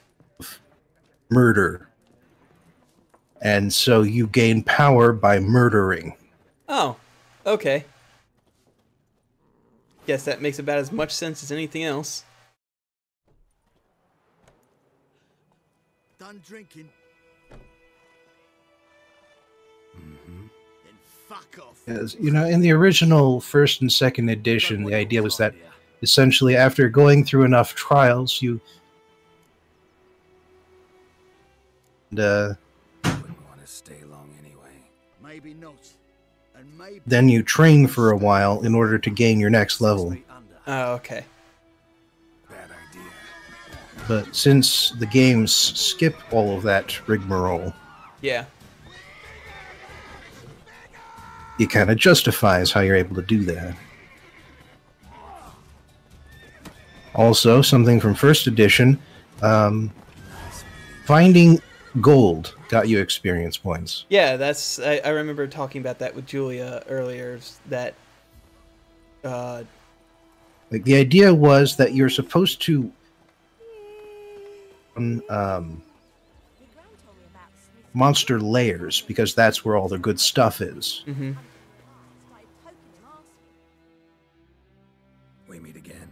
murder. And so you gain power by murdering. Oh, okay. Guess that makes about as much sense as anything else. Done drinking. Then fuck off. As, you know, in the original first and second edition, the idea was that essentially after going through enough trials, you Wouldn't want to stay long anyway. Maybe not. And maybe then you train for a while in order to gain your next level. Oh, okay. Bad idea. But since the games skip all of that rigmarole, Yeah. it kind of justifies how you're able to do that. Also, something from first edition, finding gold got you experience points. Yeah, that's. I remember talking about that with Julia earlier. That. Like the idea was that you're supposed to monster layers because that's where all the good stuff is. Mm-hmm. We meet again.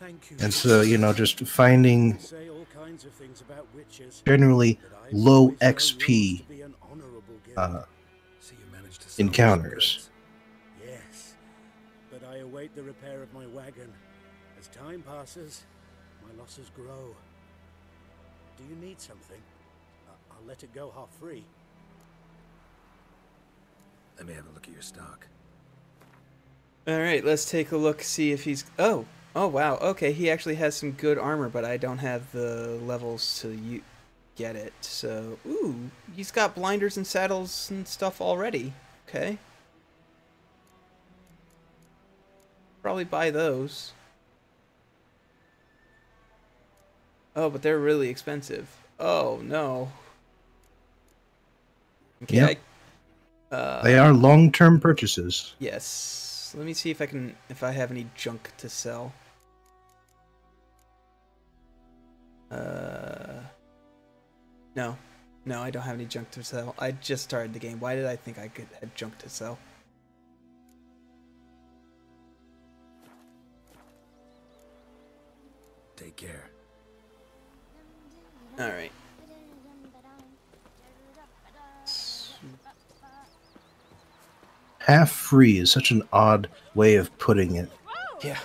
thank you. And so, you know, just finding Say all kinds of things about witches. generally but I low always know yours XP to be an honorable gift. So you managed to solve encounters. those Yes, but I await the repair of my wagon. As time passes, my losses grow. Do you need something? I'll let it go half free. Let me have a look at your stock. All right, let's take a look. See if he's. Oh, wow. Okay, he actually has some good armor, but I don't have the levels to get it. So, ooh, he's got blinders and saddles and stuff already. Okay. Probably buy those. Oh, but they're really expensive. Oh no. Okay. Yep. They are long-term purchases. Yes. So let me see if I have any junk to sell. No. No, I don't have any junk to sell. I just started the game. Why did I think I had junk to sell? Take care. Alright. Half free is such an odd way of putting it. Yeah.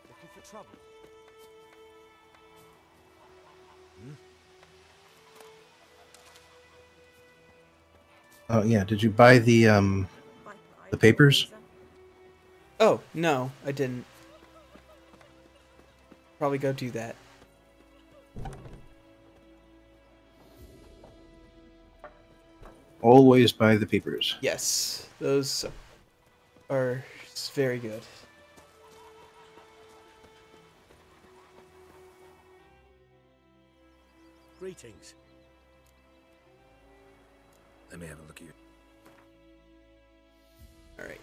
Looking for trouble? Oh yeah, did you buy the papers? Oh, no, I didn't. Probably go do that. Always buy the papers. Yes, those are very good. Greetings. Let me have a look at your... Alright.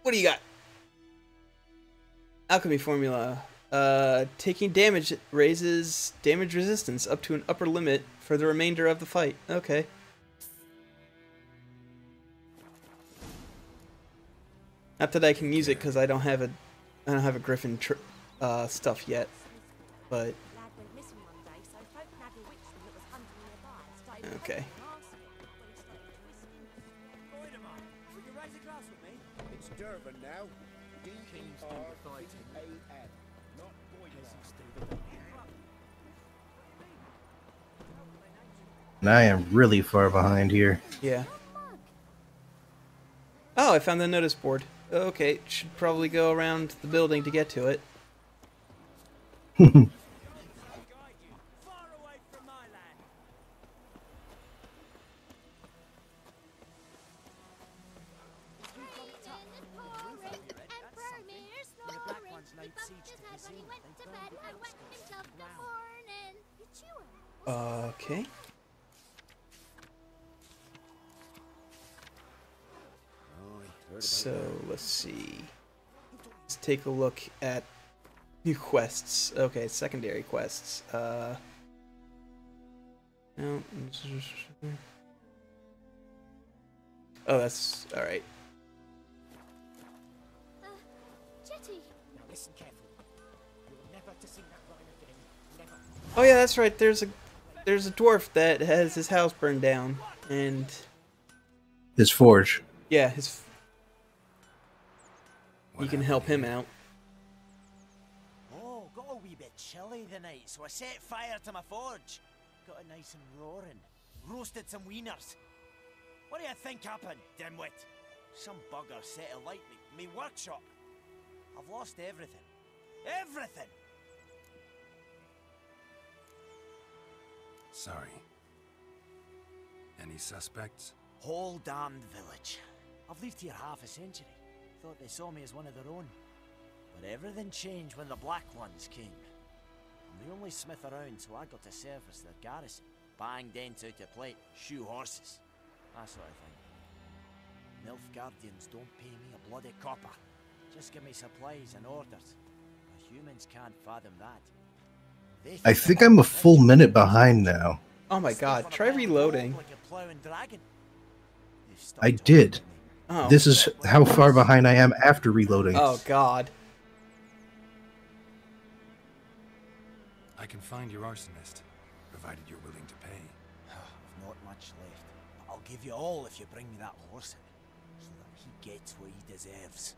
What do you got? Alchemy formula. Taking damage raises damage resistance up to an upper limit for the remainder of the fight. Okay. Not that I can use it because I don't have a Griffin stuff yet, but okay. It's Durban now. D-R-B-A-N. Not Boyd. And I am really far behind here. Yeah. Oh, I found the notice board. Okay, should probably go around the building to get to it. Okay. So, let's see. Let's take a look at new quests. Okay, secondary quests. No. Oh, that's alright. Jetty. Now listen carefully. You're never to sing that line again. Never. Oh yeah, that's right. There's a dwarf that has his house burned down, and His forge. yeah, you can help him out. Oh, got a wee bit chilly the night, so I set fire to my forge. Got it nice and roaring. Roasted some wieners. What do you think happened, dimwit? Some bugger set alight me workshop. I've lost everything. Everything! Sorry. Any suspects? Whole damned village. I've lived here half a century. Thought they saw me as one of their own. But everything changed when the Black Ones came. I'm the only smith around, so I got to service their garrison. Bang dents out of plate, shoe horses. That sort of thing. Nilfgaardians don't pay me a bloody copper. Just give me supplies and orders. The humans can't fathom that. They I think I'm a full minute behind now. Oh my god, try reloading. like a ploughing dragon. They've stopped I did. Oh. This is how far behind I am after reloading. Oh god. I can find your arsonist, provided you're willing to pay. I've not much left, but I'll give you all if you bring me that horse in, so that he gets what he deserves.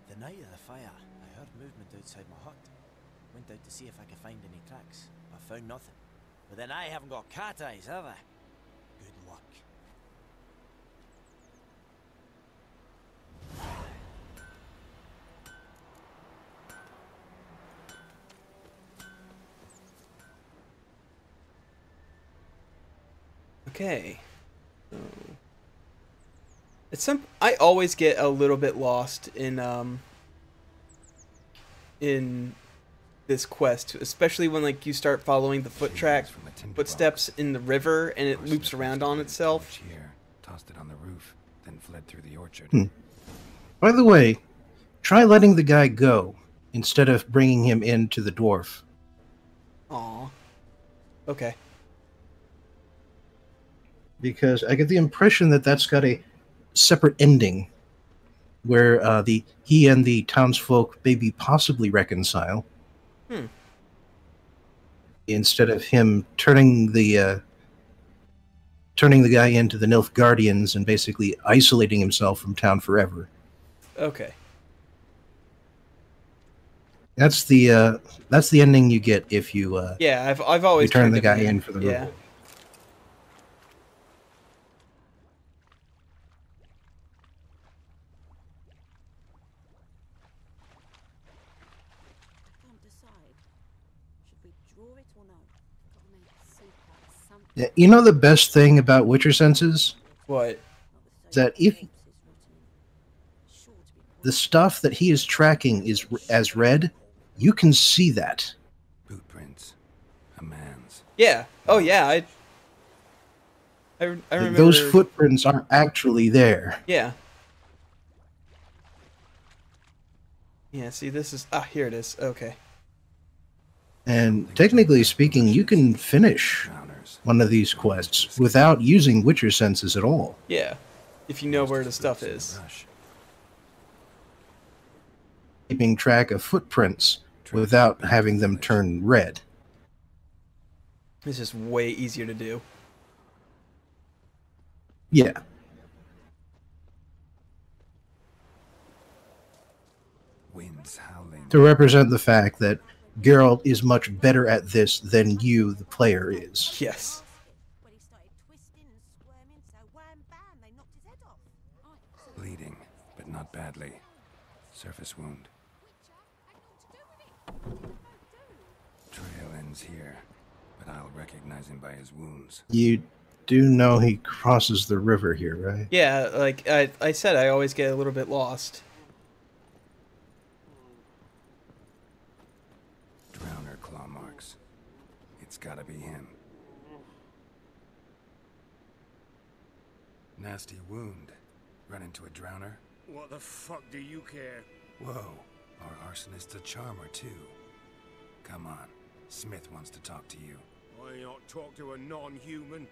The night of the fire, I heard movement outside my hut. Went out to see if I could find any tracks. I found nothing. But then I haven't got cat eyes, have I? Good luck. Okay. So I always get a little bit lost in this quest, especially when like you start following the footsteps in the river and it loops around on itself. Tossed it on the roof, then fled through the orchard. By the way, try letting the guy go instead of bringing him into the dwarf. Aw. Okay. Because I get the impression that that's got a separate ending where he and the townsfolk maybe possibly reconcile. Instead of him turning the guy into the Nilfgaardians and basically isolating himself from town forever. Okay. That's the ending you get if you yeah, I've always turn the guy in for the yeah. role. Yeah, you know the best thing about Witcher senses? What? That if the stuff that he is tracking is as red, you can see that. Boot prints. A man's. Yeah. Oh yeah, I remember those footprints aren't actually there. Yeah. Yeah, see this is here it is. Okay. And technically speaking, you can finish one of these quests without using Witcher senses at all. Yeah, if you know where the stuff is. Keeping track of footprints without having them turn red. It's just way easier to do. Yeah. Winds howling. To represent the fact that Geralt is much better at this than you, the player, is. Yes. Bleeding, but not badly. Surface wound. Trail ends here, but I'll recognize him by his wounds. You do know he crosses the river here, right? Yeah, like I said, I always get a little bit lost. Drowner claw marks. It's gotta be him. Nasty wound. Run into a drowner? What the fuck do you care? Whoa, our arsonist's a charmer too. Come on, Smith wants to talk to you. I not talk to a non-human.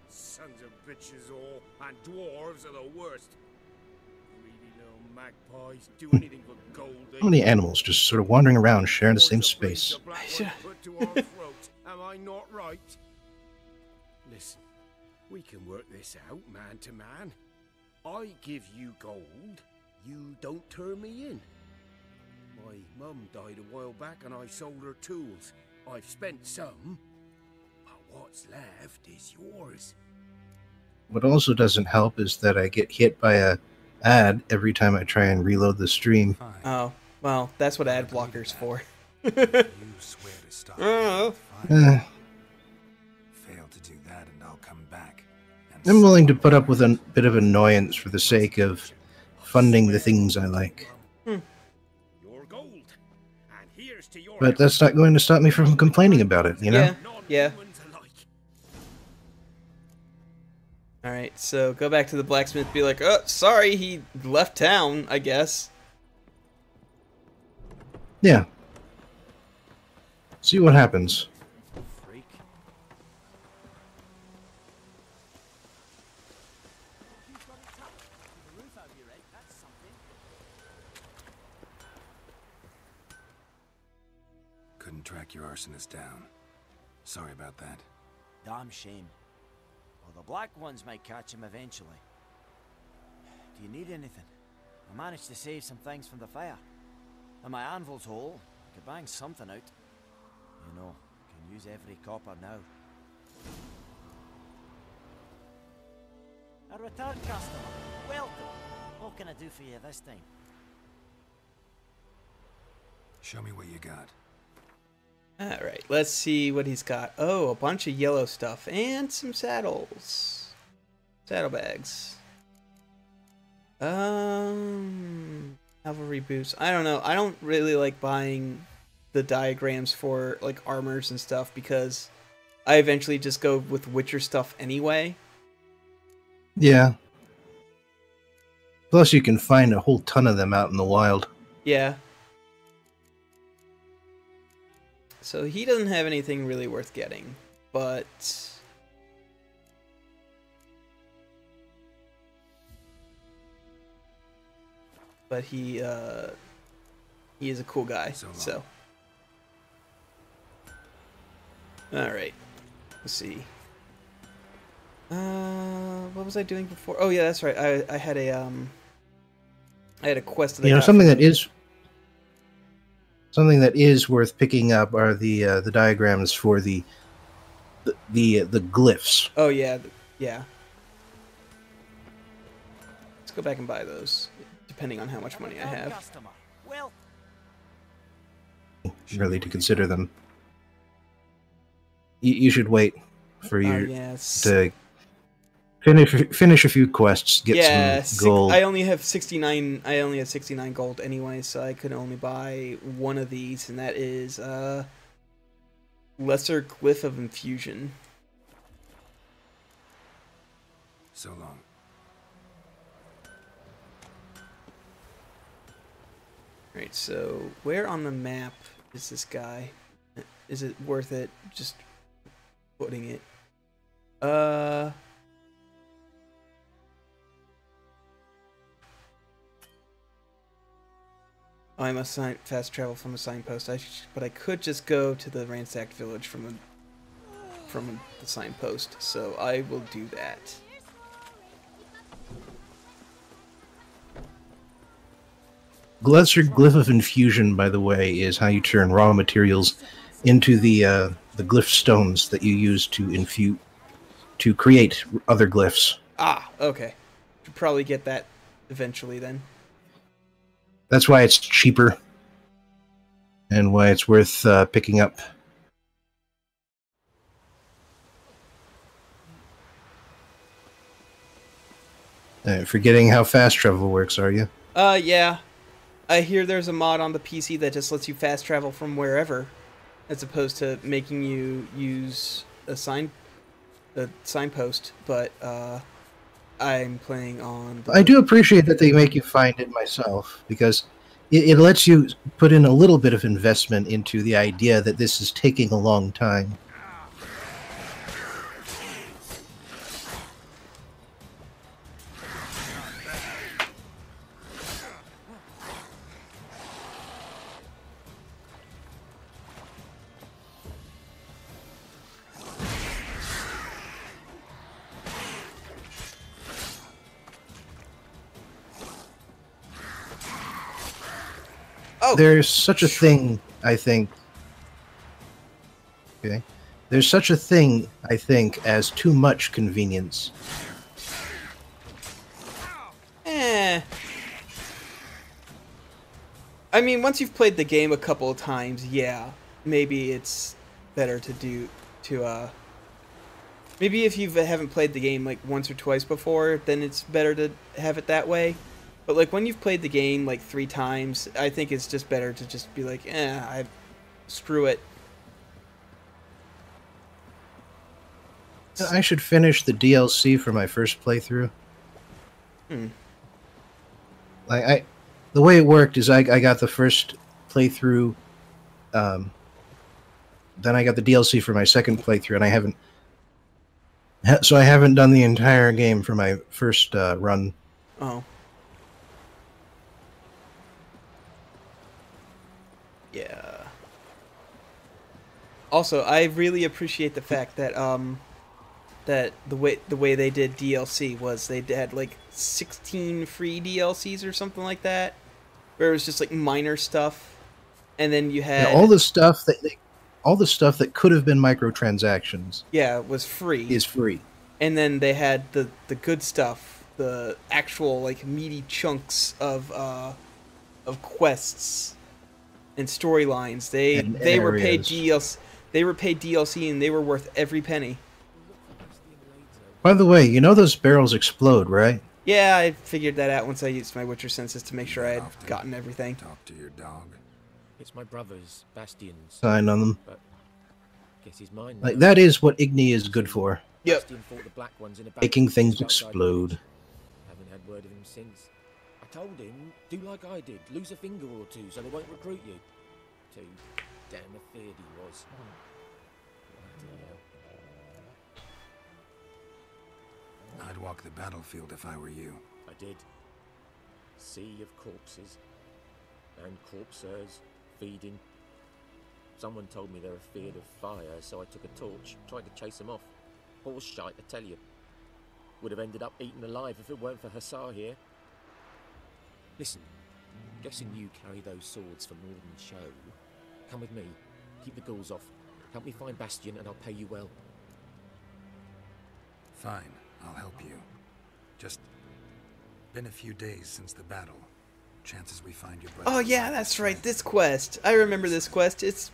Sons of bitches all, and dwarves are the worst. Greedy little magpies do anything for gold. How many animals just sort of wandering around sharing the same space? Am I not right? Listen, we can work this out man to man. I give you gold, you don't turn me in. My mum died a while back and I sold her tools. I've spent some, but what's left is yours. What also doesn't help is that I get hit by a ad every time I try and reload the stream. Oh, well, that's what ad blocker's for. You swear to stop. Fail to do that and I'll come back. I'm willing to put up with a bit of annoyance for the sake of funding the things I like. But that's not going to stop me from complaining about it, you know? Yeah. Alright, so go back to the blacksmith, be like, oh, sorry, he left town, I guess. Yeah. See what happens. Freak. Couldn't track your arsonist down. Sorry about that. Damn shame. Well, the Black Ones might catch him eventually. Do you need anything? I managed to save some things from the fire. And my anvil's whole. I could bang something out. You know, can use every copper now. A return customer. Welcome. What can I do for you this time? Show me what you got. Alright, let's see what he's got. Oh, a bunch of yellow stuff and some saddles. Saddlebags. Cavalry boots. I don't know. I don't really like buying the diagrams for like armors and stuff because I eventually just go with Witcher stuff anyway. Yeah. Plus, you can find a whole ton of them out in the wild. Yeah. So he doesn't have anything really worth getting, but he is a cool guy. So all right, let's see. What was I doing before? Oh yeah, that's right. I had a quest that I got something that is worth picking up are the diagrams for the glyphs. Oh yeah, yeah. Let's go back and buy those, depending on how much money I have. Really, to consider them. You should wait for you to finish a few quests, get some gold. I only have 69. I only have 69 gold anyway, so I could only buy one of these, and that is Lesser Glyph of Infusion. So long. Alright, so where on the map is this guy? Is it worth it just putting it? I must fast travel from a signpost. But I could just go to the ransacked village from the signpost. So I will do that. Lesser Glyph of Infusion, by the way, is how you turn raw materials into the glyph stones that you use to create other glyphs. Ah, okay. Should probably get that eventually then. That's why it's cheaper, and why it's worth picking up. Forgetting how fast travel works, are you? Yeah. I hear there's a mod on the PC that just lets you fast travel from wherever, as opposed to making you use a signpost. But I'm playing on. I do appreciate that they make you find it myself, because it lets you put in a little bit of investment into the idea that this is taking a long time. There's such a thing, I think. Okay. There's such a thing, I think, as too much convenience. I mean, once you've played the game a couple of times, yeah, maybe it's better maybe if you haven't played the game like once or twice before, then it's better to have it that way. But like when you've played the game like 3 times, I think it's just better to just be like, screw it. I should finish the DLC for my first playthrough. The way it worked is I got the first playthrough, then I got the DLC for my second playthrough, and I haven't done the entire game for my first run. Oh. Yeah. Also, I really appreciate the fact that that the way they did DLC was they had like 16 free DLCs or something like that, where it was just like minor stuff, and then you had all the stuff that could have been microtransactions. Yeah, was free. Is free. And then they had the good stuff, the actual like meaty chunks of quests and storylines. They were paid DLC. They were paid DLC, and they were worth every penny. By the way, you know those barrels explode, right? Yeah, I figured that out once I used my Witcher senses to make sure I had gotten everything. Talk to your dog. It's my brother's, Bastion's. Sign on them. But guess he's mine now. Like, that is what Igni is good for. Yep. Bastion fought the Black Ones in a battle Making things just outside explode. the village. Haven't had word of him since. I told him, do like I did, lose a finger or two so they won't recruit you. Too damn afeard he was. I'd walk the battlefield if I were you. I did. Sea of corpses. And corpsers feeding. Someone told me they're afeard of fire, so I took a torch, tried to chase them off. Horse shite, I tell you. Would have ended up eaten alive if it weren't for Hussar here. Listen, guessing you carry those swords for more than show. Come with me, keep the ghouls off. Help me find Bastion and I'll pay you well. Fine, I'll help you. Just been a few days since the battle. Chances we find your brother. Oh yeah, that's right. This quest. I remember this quest. It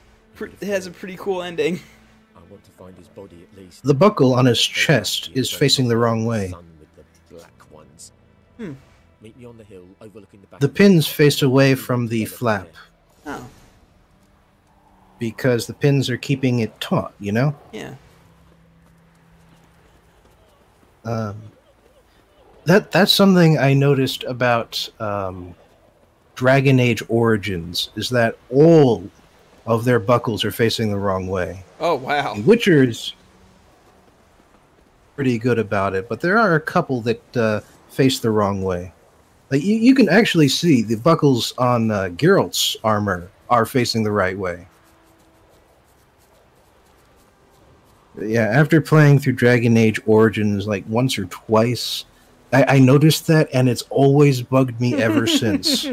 has a pretty cool ending. I want to find his body at least. The buckle on his chest is facing the wrong way. With the black ones. Hmm. Meet me on the hill overlooking the The pins face away from the flap. Oh. Because the pins are keeping it taut, you know? Yeah. That's something I noticed about Dragon Age Origins, is that all of their buckles are facing the wrong way. Oh, wow. Witcher is pretty good about it, but there are a couple that face the wrong way. Like you can actually see the buckles on Geralt's armor are facing the right way. Yeah, after playing through Dragon Age Origins like once or twice, I noticed that, and it's always bugged me ever since.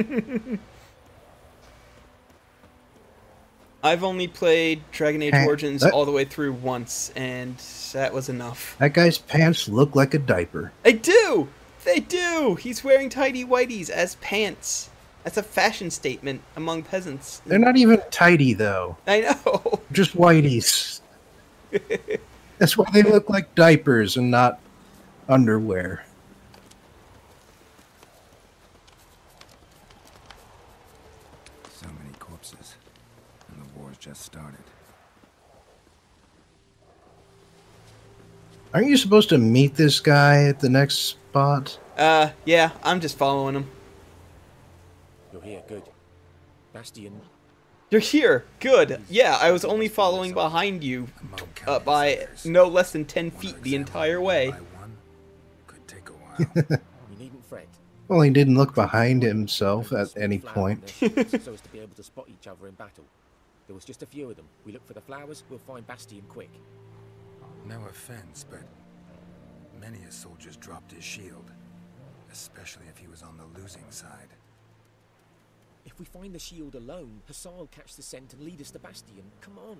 I've only played Dragon Age Origins all the way through once, and that was enough. That guy's pants look like a diaper. They do! They do! He's wearing tidy whities as pants. That's a fashion statement among peasants. They're not even tidy, though. I know. Just whiteys. That's why they look like diapers and not underwear. So many corpses, and the war's just started. Aren't you supposed to meet this guy at the next spot? Yeah, I'm just following him. You're here, good. Bastion. You're here, good. Yeah, I was only following behind you by no less than 10 feet the entire way. Could take a while. You needn't fret. Well, he didn't look behind himself at any point. So as to be able to spot each other in battle. There was just a few of them. We look for the flowers, we'll find Bastion quick. No offense, but many a soldier's dropped his shield. Especially if he was on the losing side. If we find the shield alone, Hussar will catch the scent and lead us to Bastion. Come on.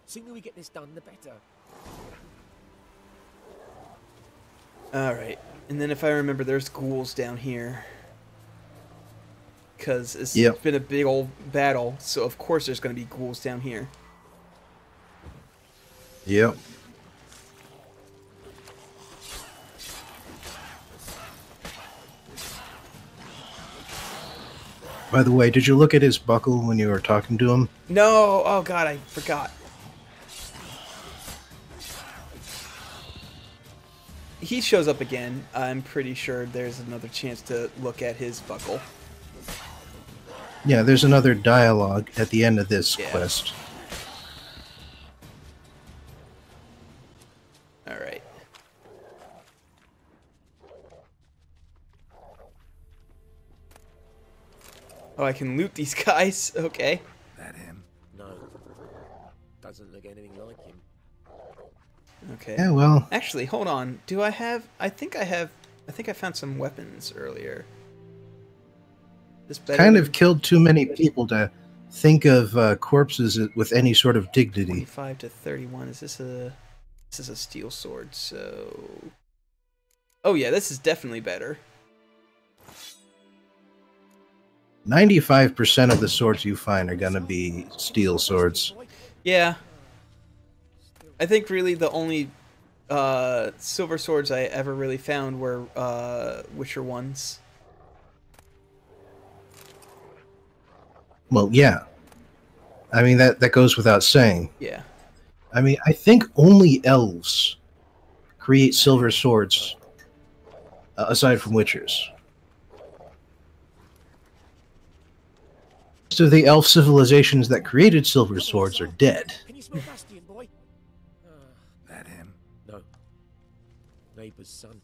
Sooner we get this done, the better. Alright, and then if I remember, there's ghouls down here. Because it's been a big old battle, so of course there's going to be ghouls down here. Yep. By the way, did you look at his buckle when you were talking to him? No! Oh god, I forgot. He shows up again. I'm pretty sure there's another chance to look at his buckle. Yeah, there's another dialogue at the end of this quest. Alright. Oh, I can loot these guys. Okay. That him? No. Doesn't look anything like him. Okay. Yeah, well. Actually, hold on. Do I have... I think I found some weapons earlier. This Kind of killed too many people to think of corpses with any sort of dignity. 25 to 31. Is this a... This is a steel sword, so... Oh yeah, this is definitely better. 95% of the swords you find are gonna be steel swords. Yeah. I think really the only silver swords I ever really found were Witcher ones. Well, yeah. I mean, that goes without saying. Yeah. I mean, I think only elves create silver swords, aside from witchers. So the elf civilizations that created silver swords are dead. Can you smell Bastion, boy? That him? No. Neighbour's son.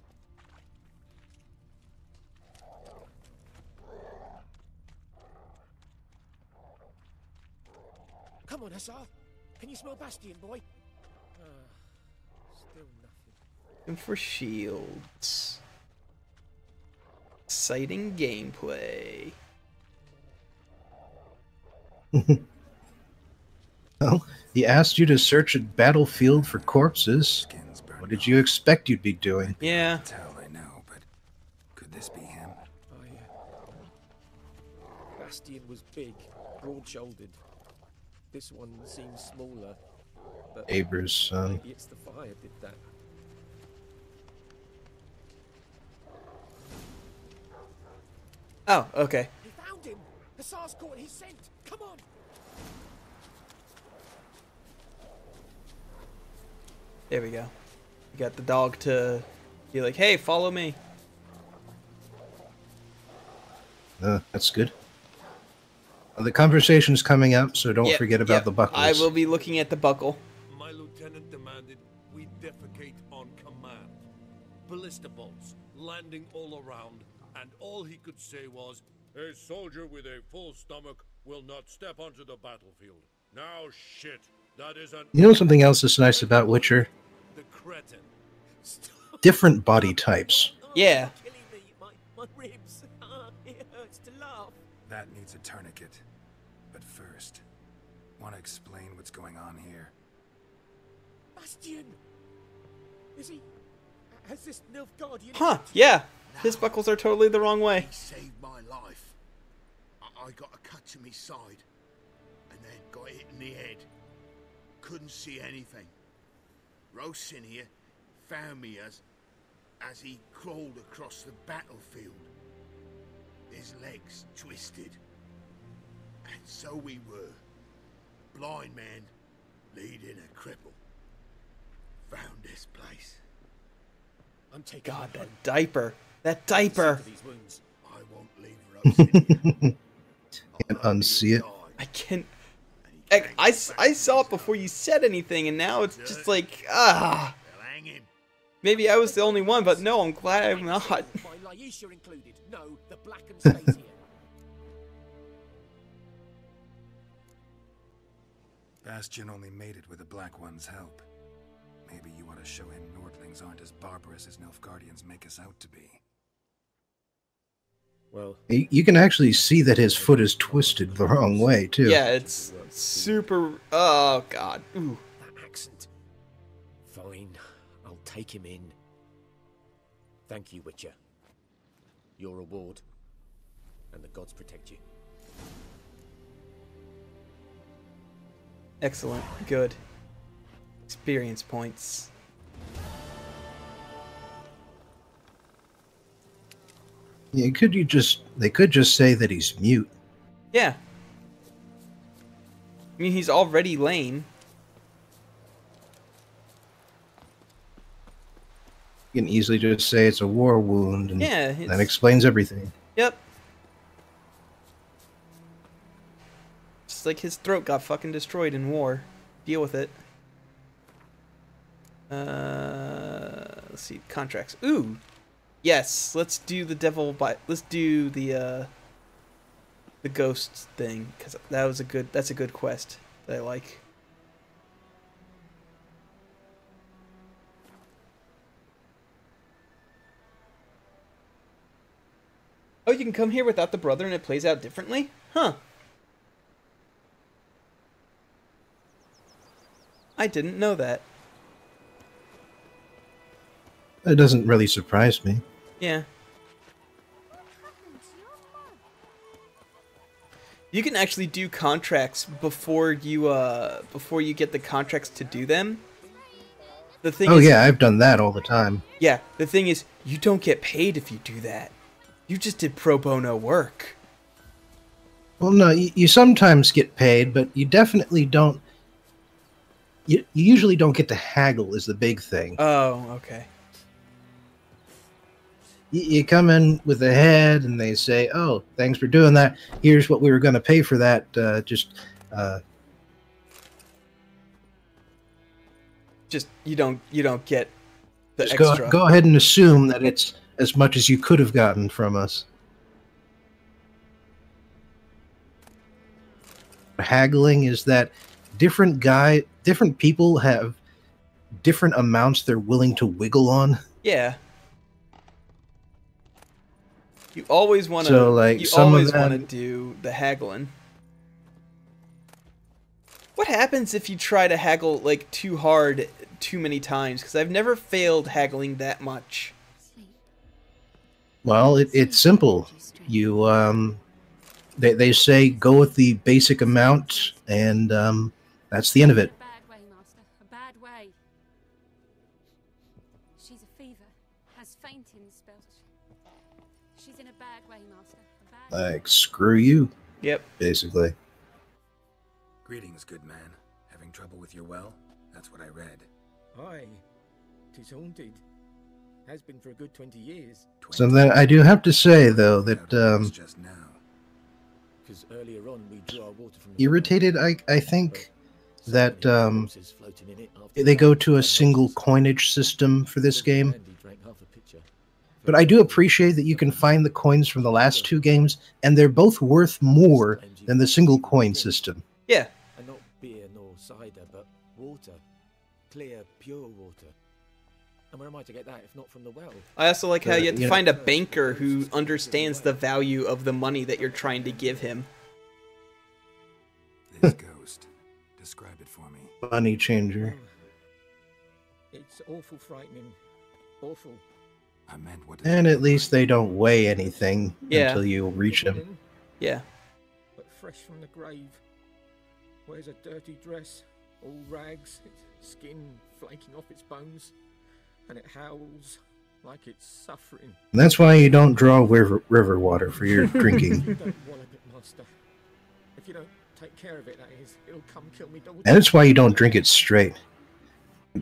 Come on, Hussar. Can you smell Bastion, boy? Still nothing. And for shields. Exciting gameplay. Well, he asked you to search a battlefield for corpses. What did you expect you'd be doing? Yeah. Tell, I know, but could this be him? Bastion was big, broad-shouldered. This one seems smaller, but Neighbor's son. maybe it's the fire did that. Oh, okay. He found him. Hussar's caught his scent. Come on. There we go. You got the dog to be like, hey, follow me. That's good. The conversation's coming up, so don't Yep, forget about yep. the buckles. I will be looking at the buckle. My lieutenant demanded we defecate on command. Ballista bolts landing all around, and all he could say was, "A soldier with a full stomach will not step onto the battlefield." Now shit, that is an... You know something else that's nice about Witcher? The cretin. Different body types. Yeah. Killing me, my ribs. It hurts to laugh. That needs a tourniquet. But first, want to explain what's going on here? Bastion. Is he? Has this Nilfgaardian? Huh, yeah. His buckles are totally the wrong way. He saved my life. I got a cut to my side, and then got hit in the head. Couldn't see anything. Rosin here found me as he crawled across the battlefield. His legs twisted. And so we were. Blind man leading a cripple. Found this place. I'm taking God, you that home. diaper. That diaper. These wounds. I won't leave Rosin here. Can't unsee it. I can't. I saw it before you said anything, and now it's just like, ah. They'll hang him. Maybe I was the only one, but no, I'm glad I'm not. My Laisha included. No, the black and stays here. Bastion only made it with the Black One's help. Maybe you ought to show him Nordlings aren't as barbarous as Nilfgaardians make us out to be. Well, You can actually see that his foot is twisted the wrong way, too. Yeah, it's super. Oh, God. Ooh. That accent. fine. I'll take him in. Thank you, Witcher. Your reward. And the gods protect you. Excellent. Good. Experience points. Yeah, they could just say that he's mute. Yeah. I mean, he's already lame. You can easily just say it's a war wound, and Yeah, that it's- explains everything. Yep. Just like his throat got fucking destroyed in war. Deal with it. Let's see, contracts. Ooh, yes. Let's do the let's do the ghost thing, because that's a good quest that I like. Oh, you can come here without the brother and it plays out differently? Huh. I didn't know that. It doesn't really surprise me. Yeah. You can actually do contracts before you get the contracts to do them. The thing is, Yeah, I've done that all the time. Yeah, the thing is, you don't get paid if you do that. You just did pro bono work. Well, no, you sometimes get paid, but you definitely don't. You usually don't get to haggle. Is the big thing. Oh, okay. You come in with a head, and they say, "Oh, thanks for doing that. Here's what we were going to pay for that. Just you don't get the Just extra. go ahead and assume that it's as much as you could have gotten from us." Haggling is that different people have different amounts they're willing to wiggle on. Yeah. You always want to. So, like, you some of always want to them- do the haggling. What happens if you try to haggle like too hard, too many times? Because I've never failed haggling that much. Well, it's simple. You they say go with the basic amount, and that's the end of it. A bad way, Master. A bad way. She's a fever. Has fainting spells. She's in a bad way, Master. A bad way. Like, screw you. Yep. Basically. Greetings, good man. Having trouble with your well? That's what I read. Aye. 'Tis haunted. Has been for a good 20 years. So then I do have to say, though, that Just now. Because earlier on we drew our water from irritated, I think, that they go to a single coinage system for this game. But I do appreciate that you can find the coins from the last two games, and they're both worth more than the single coin system. Yeah. And not beer nor cider, but water. Clear, pure water. And where am I to get that if not from the well? I also like how you have to you know- find a banker who understands the value of the money that you're trying to give him. This ghost. Describe it for me. Money changer. It's awful frightening. Awful. I meant what And at least they don't weigh anything Yeah. until you reach them. Yeah. But fresh from the grave. Wears a dirty dress, all rags, its skin flaking off its bones, and it howls like it's suffering. And that's why you don't draw river water for your drinking. Don't wallop it, Master. If you don't take care of it, that is, it'll come kill me. Don't. And that's why you don't drink it straight.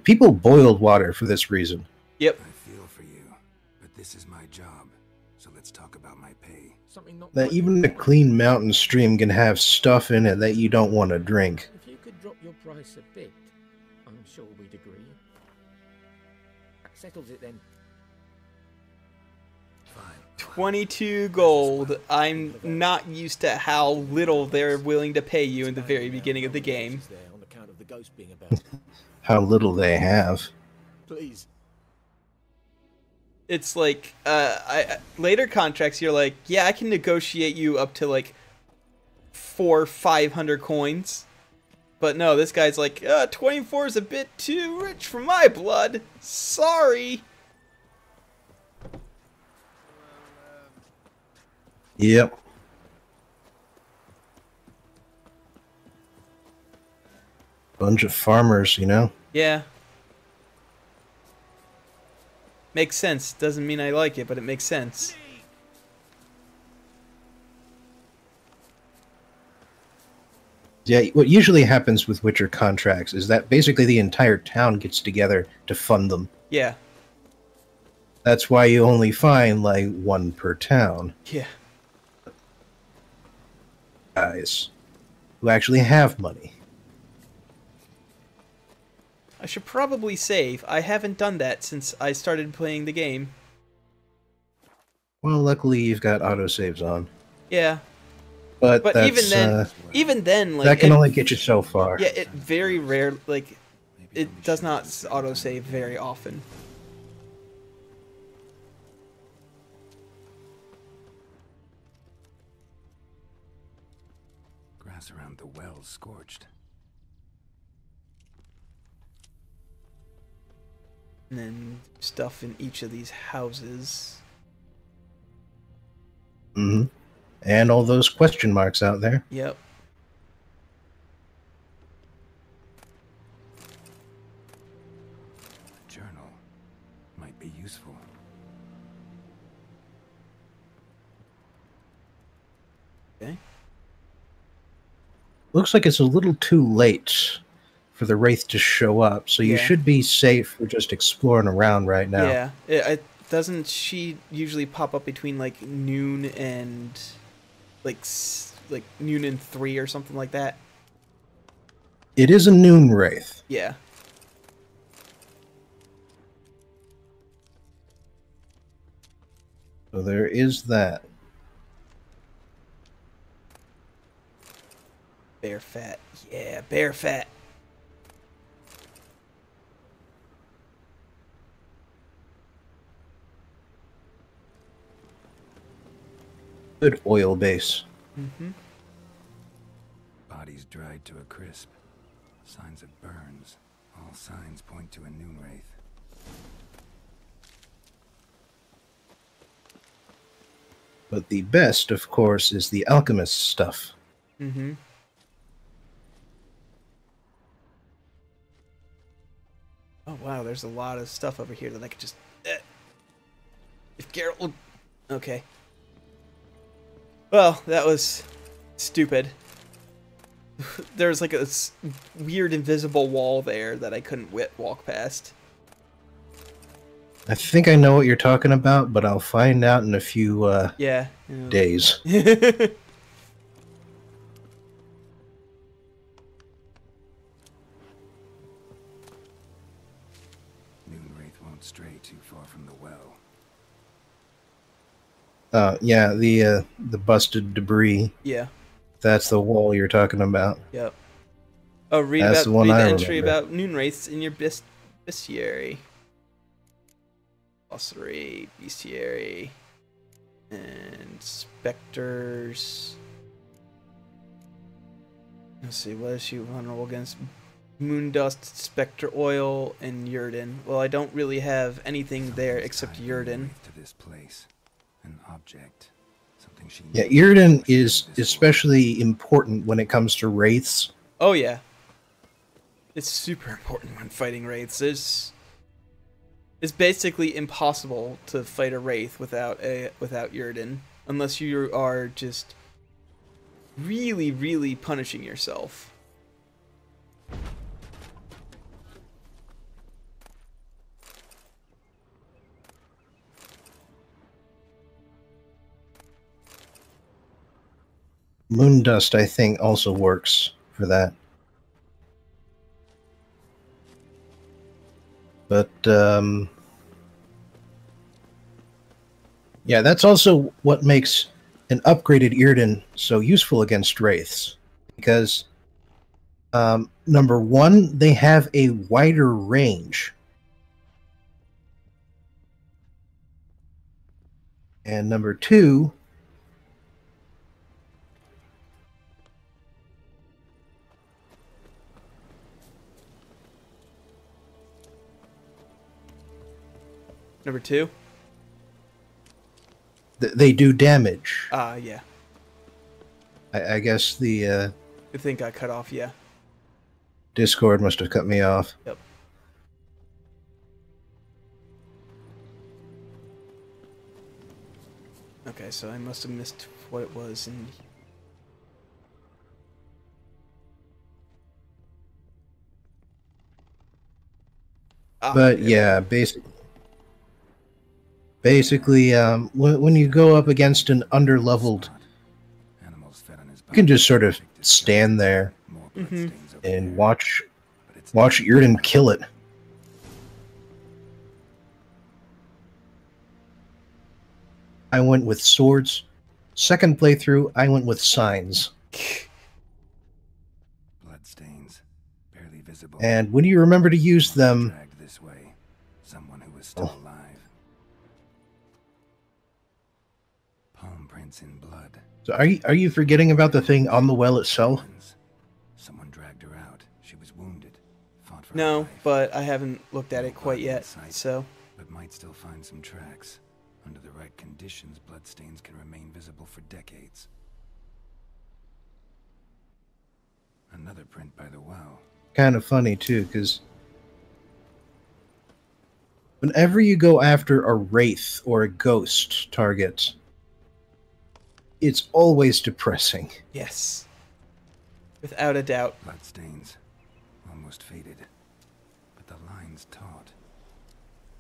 People boiled water for this reason. Yep. I feel for you, but this is my job. So let's talk about my pay. Something not That even a clean mountain stream can have stuff in it that you don't want to drink. If you could drop your price a bit, I'm sure we'd agree. That settles it then. 22 gold. I'm not used to how little they're willing to pay you in the very beginning of the game. There on account of the ghost being about. How little they have. Please. It's like, later contracts, you're like, yeah, I can negotiate you up to like 500 coins. But no, this guy's like, 24 is a bit too rich for my blood. Sorry. Yep. Bunch of farmers, you know? Yeah. Makes sense. Doesn't mean I like it, but it makes sense. Yeah, what usually happens with Witcher contracts is that basically the entire town gets together to fund them. Yeah. That's why you only find, like, one per town. Yeah. Guys who actually have money. I should probably save. I haven't done that since I started playing the game. Well, luckily you've got autosaves on. Yeah. But But that's, even then, like, that can it- only get you so far. Yeah, it very rare, like, it does not autosave very often. Grass around the well's scorched. And then stuff in each of these houses. Mm-hmm. And all those question marks out there. Yep. A journal might be useful. Okay. looks like it's a little too late for the Wraith to show up, so you Yeah. should be safe for just exploring around right now. Yeah. It doesn't she usually pop up between like noon and like noon and 3 or something like that? It is a noon Wraith. Yeah. So there is that. Bear fat. Yeah, bear fat. Good oil base. Mm-hmm. Bodies dried to a crisp. Signs of burns. All signs point to a noon wraith. But the best, of course, is the alchemist stuff. Mm-hmm. Oh wow, there's a lot of stuff over here that I could just. If Geralt will. Okay. Well, that was stupid. There's like a weird invisible wall there that I couldn't walk past. I think I know what you're talking about, but I'll find out in a few days. Noon wraith won't stray too far from the well. Yeah, the busted debris. Yeah. That's the wall you're talking about. Yep. Oh, read That's about the one read the I entry remember. about noon wraiths in your bestiary. Glossary, bestiary, and specters. Let's see, what is she vulnerable against? Moondust, Spectre Oil, and Yurden. Well, I don't really have anything there except Yurden. To this place, an object, something she. Yeah, Iriden is especially important when it comes to wraiths. Oh yeah, it's super important when fighting wraiths. It's basically impossible to fight a wraith without Yurden, unless you are just really, really punishing yourself. Moondust, I think, also works for that. But, yeah, that's also what makes an upgraded Iriden so useful against wraiths. Because, number one, they have a wider range. And number two, Number two? they do damage. Yeah. I guess the The thing got cut off, yeah. Discord must have cut me off. Yep. Okay, so I must have missed what it was in. But yeah, basically, when you go up against an underleveled, you can just sort of stand there and watch Iriden kill it. I went with swords. Second playthrough, I went with signs. Bloodstains, barely visible. And when you remember to use them, Dragged this way, someone who was still alive. Palm prints in blood. so are you forgetting about the thing on the well itself? Someone dragged her out. She was wounded. Fought for her No, life, but I haven't looked at it quite yet, so. but might still find some tracks. Under the right conditions, bloodstains can remain visible for decades. Another print by the well. Kind of funny too, because whenever you go after a wraith or a ghost target, it's always depressing. Yes. Without a doubt. Bloodstains, almost faded. But the line's taut.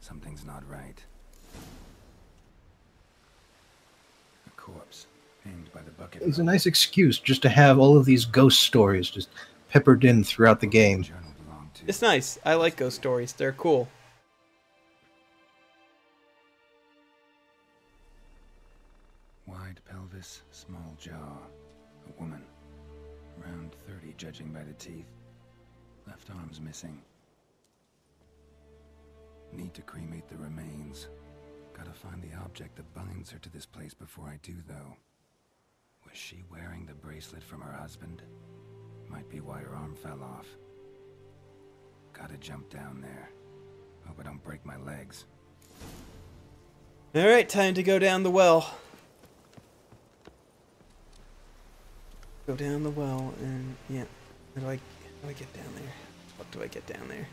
Something's not right. A corpse, aimed by the bucket. It's a nice excuse just to have all of these ghost stories just peppered in throughout the game. It's nice. I like ghost stories. They're cool. Wide pelvis, small jaw. A woman. Around 30, judging by the teeth. Left arm's missing. Need to cremate the remains. Gotta find the object that binds her to this place before I do, though. Was she wearing the bracelet from her husband? Might be why her arm fell off. Gotta jump down there. Hope I don't break my legs. Alright, time to go down the well. Go down the well and yeah. How do I get down there? What do I get down there?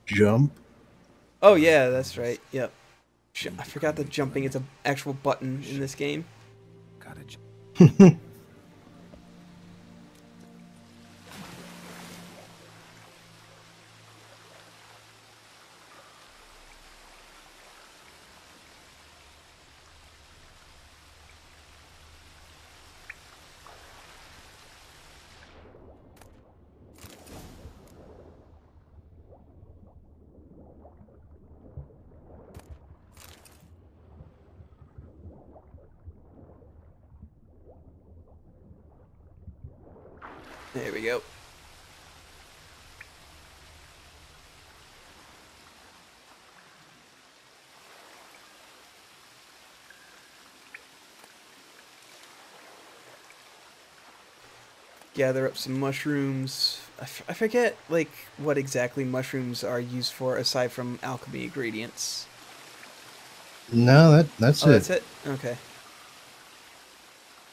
Jump. Oh yeah, that's right. Yep. I forgot that jumping is an actual button in this game. Gotta jump. There we go. Gather up some mushrooms. I forget, like, what exactly mushrooms are used for aside from alchemy ingredients. No, that's it. That's it? Okay.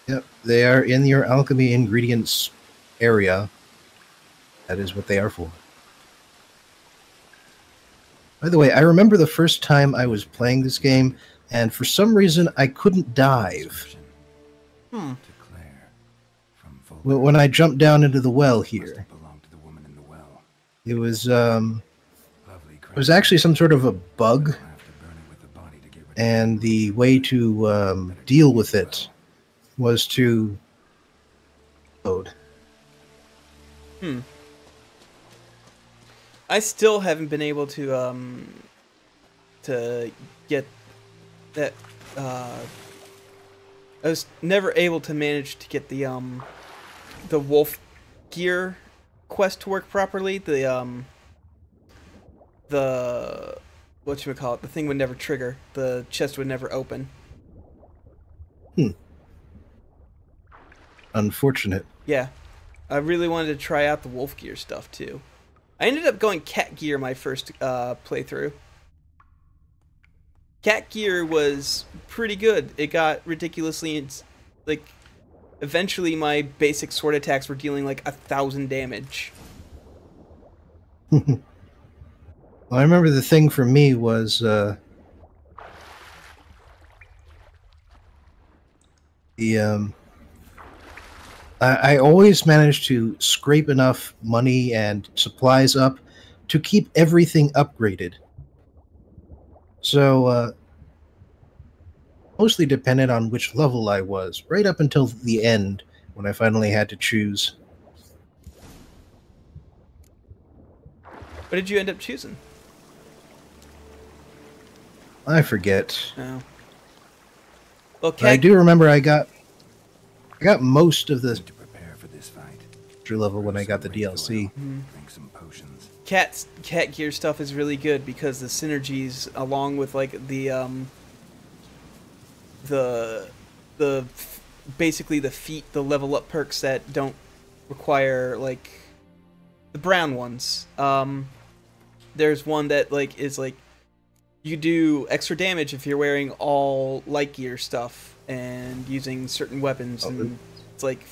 Yep, they are in your alchemy ingredients area. That is what they are for. By the way, I remember the first time I was playing this game, and for some reason I couldn't dive. When I jumped down into the well here, it was actually some sort of a bug, and the way to deal with it was to load. I still haven't been able to get that. I was never able to manage to get the wolf gear quest to work properly. The whatchamacallit, the thing would never trigger. The chest would never open. Unfortunate. Yeah. I really wanted to try out the wolf gear stuff too. I ended up going cat gear my first playthrough. Cat gear was pretty good. It got ridiculously, like, eventually my basic sword attacks were dealing like 1,000 damage. Well, I remember the thing for me was I always managed to scrape enough money and supplies up to keep everything upgraded. So, mostly depended on which level I was, right up until the end, when I finally had to choose. What did you end up choosing? I forget. Oh. Well, I do remember I got most of the level when I got the DLC. Cat gear stuff is really good because the synergies, along with like basically the feat, the level up perks that don't require like the brown ones. There's one that like is like you do extra damage if you're wearing all light gear stuff and using certain weapons, and it's like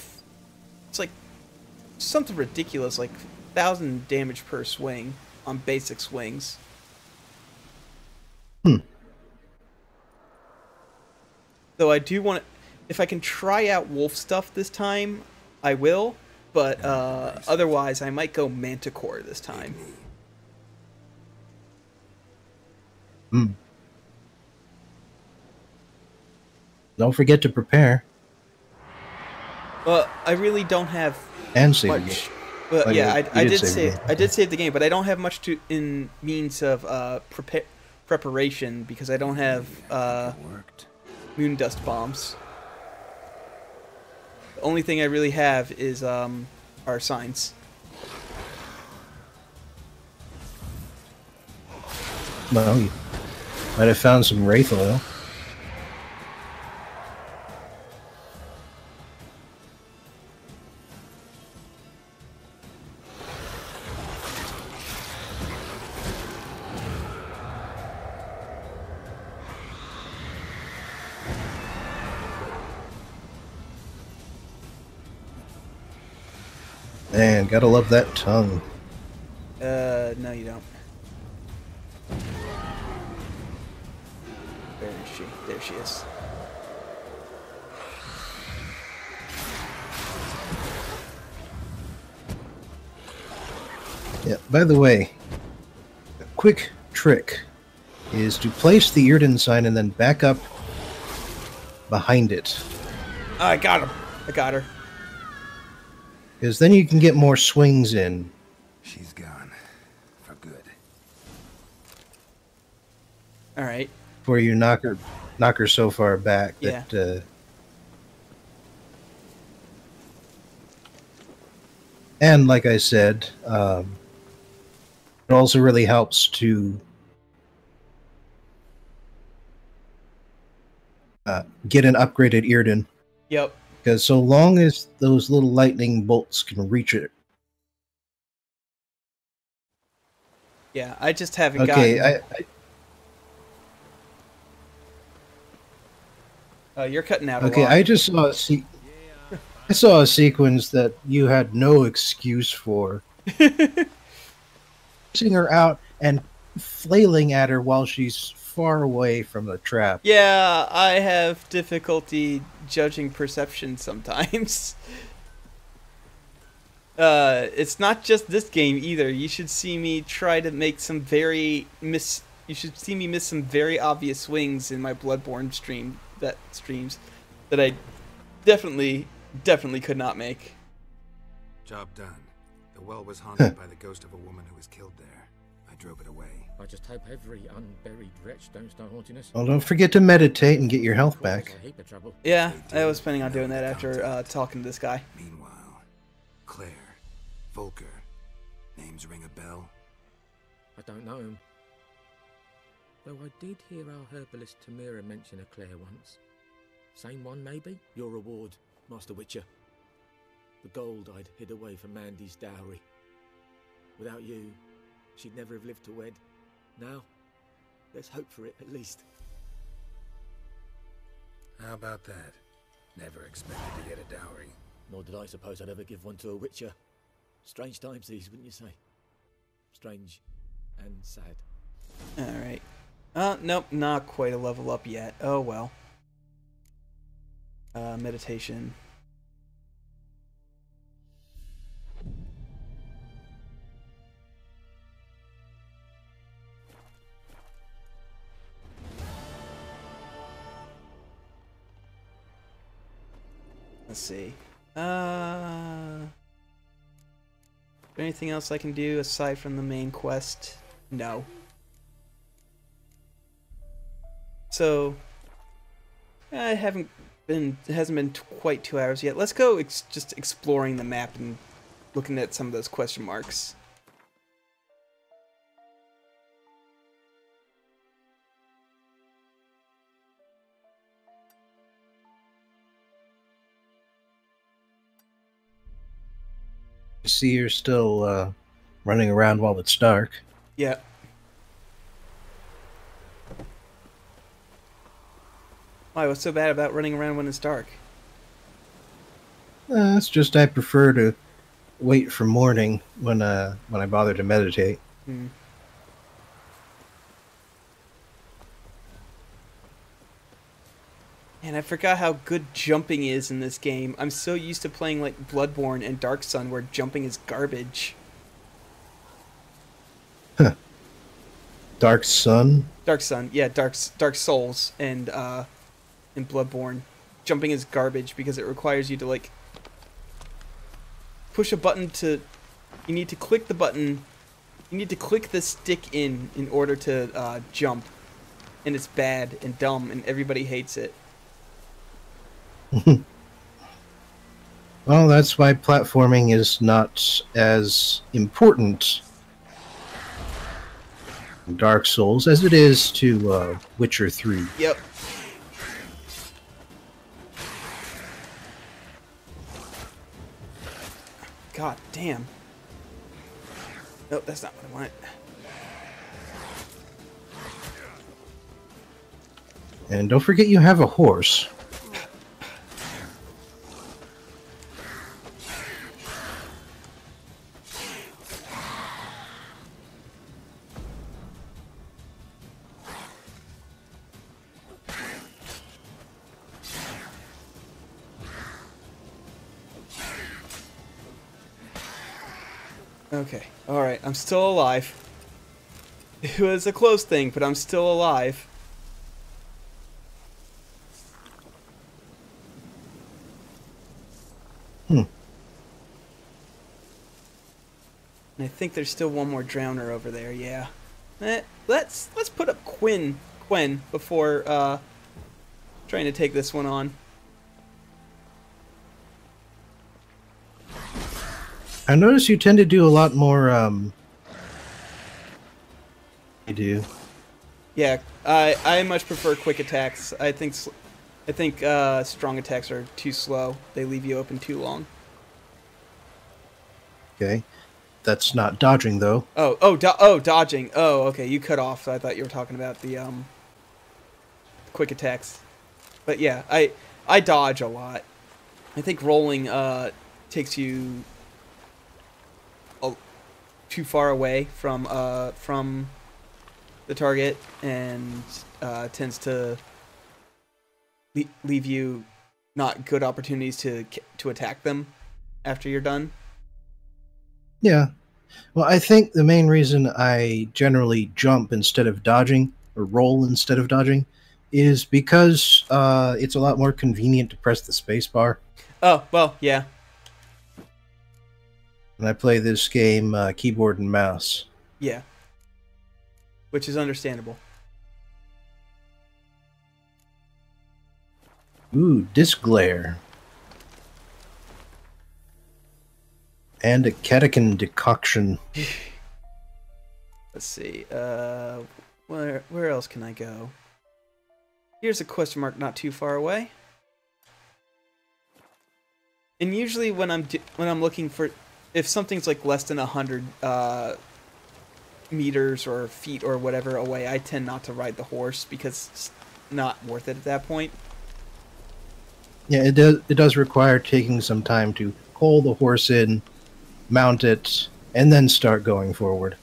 something ridiculous, like 1,000 damage per swing on basic swings. Though I do want to, if I can try out wolf stuff this time, I will, but otherwise I might go Manticore this time. Hmm. Don't forget to prepare. Well, I really don't have And save the much. game. But Oh, yeah, you I did did save the save. game. I did save the game, but I don't have much to in means of preparation because I don't have moon dust bombs. The only thing I really have is our signs. Well, you might have found some Wraith oil. Man, gotta love that tongue. No, you don't. Where is she? There she is. Yeah, by the way, a quick trick is to place the Yrden sign and then back up behind it. I got him. I got her. Because then you can get more swings in. She's gone. For good. Alright. Before you knock her so far back that and like I said, it also really helps to get an upgraded Yrden. Yep. Because so long as those little lightning bolts can reach it. Yeah, I just haven't Okay, gotten... you're cutting out a Okay, lot. I just saw I saw a sequence that you had no excuse for. Pushing her out and flailing at her while she's far away from the trap. Yeah, I have difficulty judging perception sometimes. It's not just this game either. You should see me try to make some You should see me miss some very obvious swings in my Bloodborne streams that I definitely could not make. Job done. The well was haunted by the ghost of a woman who was killed there. I drove it away. I just hope every unburied wretch don't start haunting us. Well, don't forget to meditate and get your health back. Yeah, I was planning on doing that after talking to this guy. Meanwhile, Claire, Volker, names ring a bell? I don't know him. Though I did hear our herbalist Tamira mention a Claire once. Same one, maybe? Your reward, Master Witcher. The gold I'd hid away from Mandy's dowry. Without you, she'd never have lived to wed. Now, let's hope for it at least. How about that? Never expected to get a dowry. Nor did I suppose I'd ever give one to a Witcher. Strange times these, wouldn't you say? Strange and sad. Alright. Nope, not quite a level up yet. Oh well. Meditation. Let's see. Anything else I can do aside from the main quest? No. So, it hasn't been quite 2 hours yet. Let's go just exploring the map and looking at some of those question marks. See, you're still running around while it's dark. Yeah. Why, what's so bad about running around when it's dark? It's just I prefer to wait for morning when I bother to meditate. Hmm. Man, I forgot how good jumping is in this game. I'm so used to playing like Bloodborne and Dark Sun where jumping is garbage. Huh. Dark Sun? Dark Sun, yeah, Dark Souls and in Bloodborne. Jumping is garbage because it requires you to like push a button to... You need to click the button. You need to click the stick in order to jump. And it's bad and dumb and everybody hates it. Well, that's why platforming is not as important in Dark Souls as it is to Witcher 3. Yep. God damn. Nope, that's not what I want. And don't forget you have a horse. Okay, alright, I'm still alive. It was a close thing, but I'm still alive. And I think there's still one more drowner over there, yeah. Let's put up Quen before trying to take this one on. I notice you tend to do a lot more, You do? Yeah, I much prefer quick attacks. I think strong attacks are too slow. They leave you open too long. Okay. That's not dodging, though. Dodging. Oh, okay, you cut off. I thought you were talking about the, quick attacks. But yeah, I dodge a lot. I think rolling, takes you too far away from the target and tends to leave you not good opportunities to attack them after you're done. Yeah. Well, I think the main reason I generally jump instead of dodging, or roll instead of dodging, is because it's a lot more convenient to press the spacebar. Oh, well, yeah. When I play this game, keyboard and mouse. Yeah. Which is understandable. Ooh, disc glare. And a catechin decoction. Let's see. Where else can I go? Here's a question mark not too far away. And usually when I'm looking for, if something's like less than 100 meters or feet or whatever away, I tend not to ride the horse because it's not worth it at that point. Yeah, it does require taking some time to pull the horse in, mount it, and then start going forward.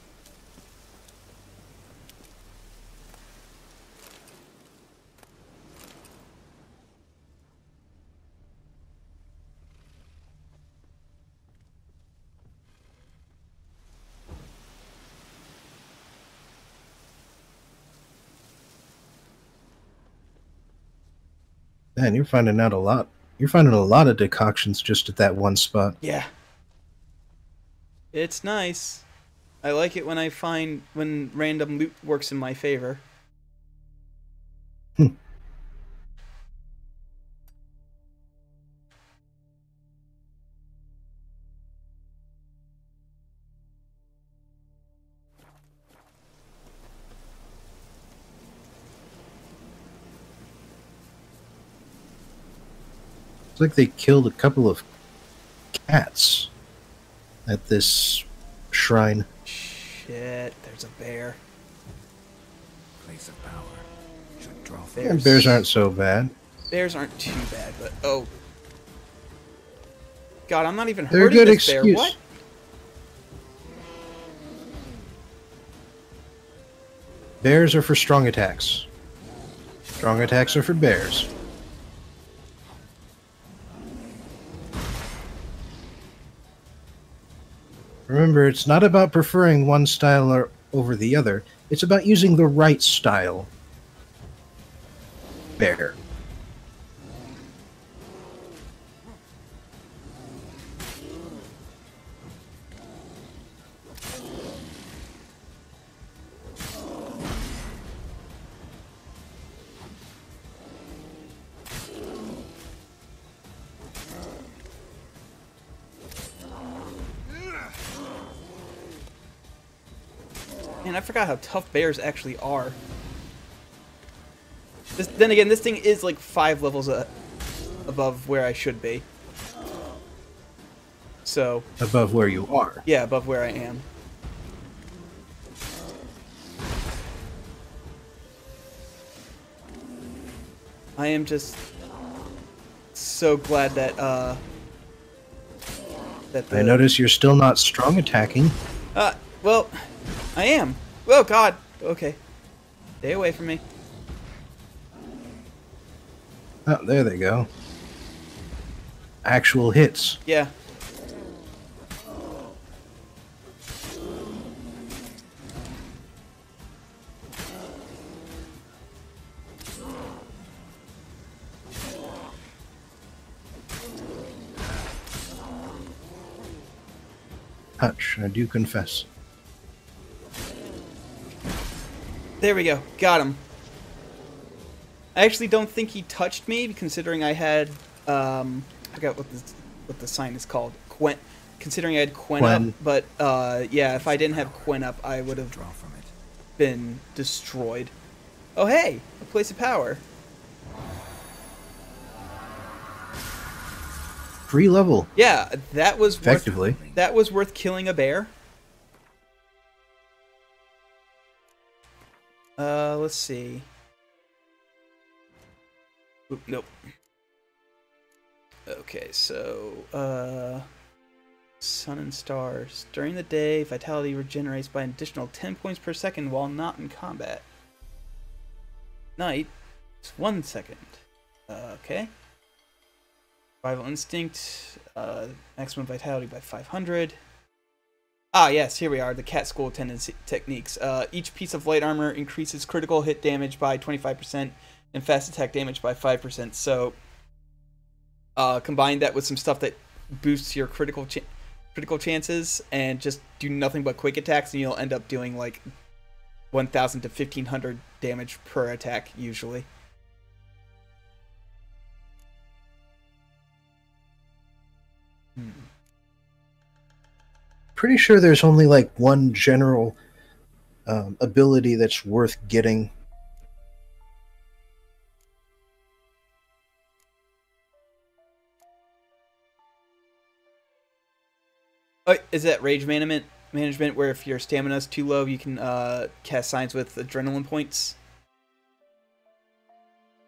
Man, you're finding out a lot. You're finding a lot of decoctions just at that one spot. Yeah. It's nice. I like it when random loot works in my favor. It's like they killed a couple of cats at this shrine. Shit, there's a bear. Place of power should draw Yeah, bears aren't so bad. Bears aren't too bad, but oh. God, I'm not even They're a hurting good this excuse. bear. What? Bears are for strong attacks. Strong attacks are for bears. Remember, it's not about preferring one style over the other. It's about using the right style. Bear. Man, I forgot how tough bears actually are. Then again, this thing is like 5 levels above where I should be. So... Above where you are. Yeah, above where I am. I am just so glad that, I notice you're still not strong attacking. Well, I am. Oh, God. Okay. Stay away from me. Oh, there they go. Actual hits. Yeah. Hutch, I do confess. There we go. Got him. I actually don't think he touched me, considering I had, I forgot what the sign is called. Considering I had Quen up. But, yeah, if I didn't have Quen up, I would have been destroyed. Oh, hey! A place of power. Free level. Yeah, that was effectively. That was worth killing a bear. Let's see. Oop, nope. Okay, so, Sun and Stars. During the day, vitality regenerates by an additional 10 points per second while not in combat. Night, it's 1 second. Okay. Survival Instinct, maximum vitality by 500. Ah, yes, here we are, the cat school techniques. Each piece of light armor increases critical hit damage by 25% and fast attack damage by 5%. So, combine that with some stuff that boosts your critical chances and just do nothing but quick attacks, and you'll end up doing like 1,000 to 1,500 damage per attack, usually. Pretty sure there's only like one general ability that's worth getting. Oh, is that rage management where if your stamina is too low, you can cast signs with adrenaline points?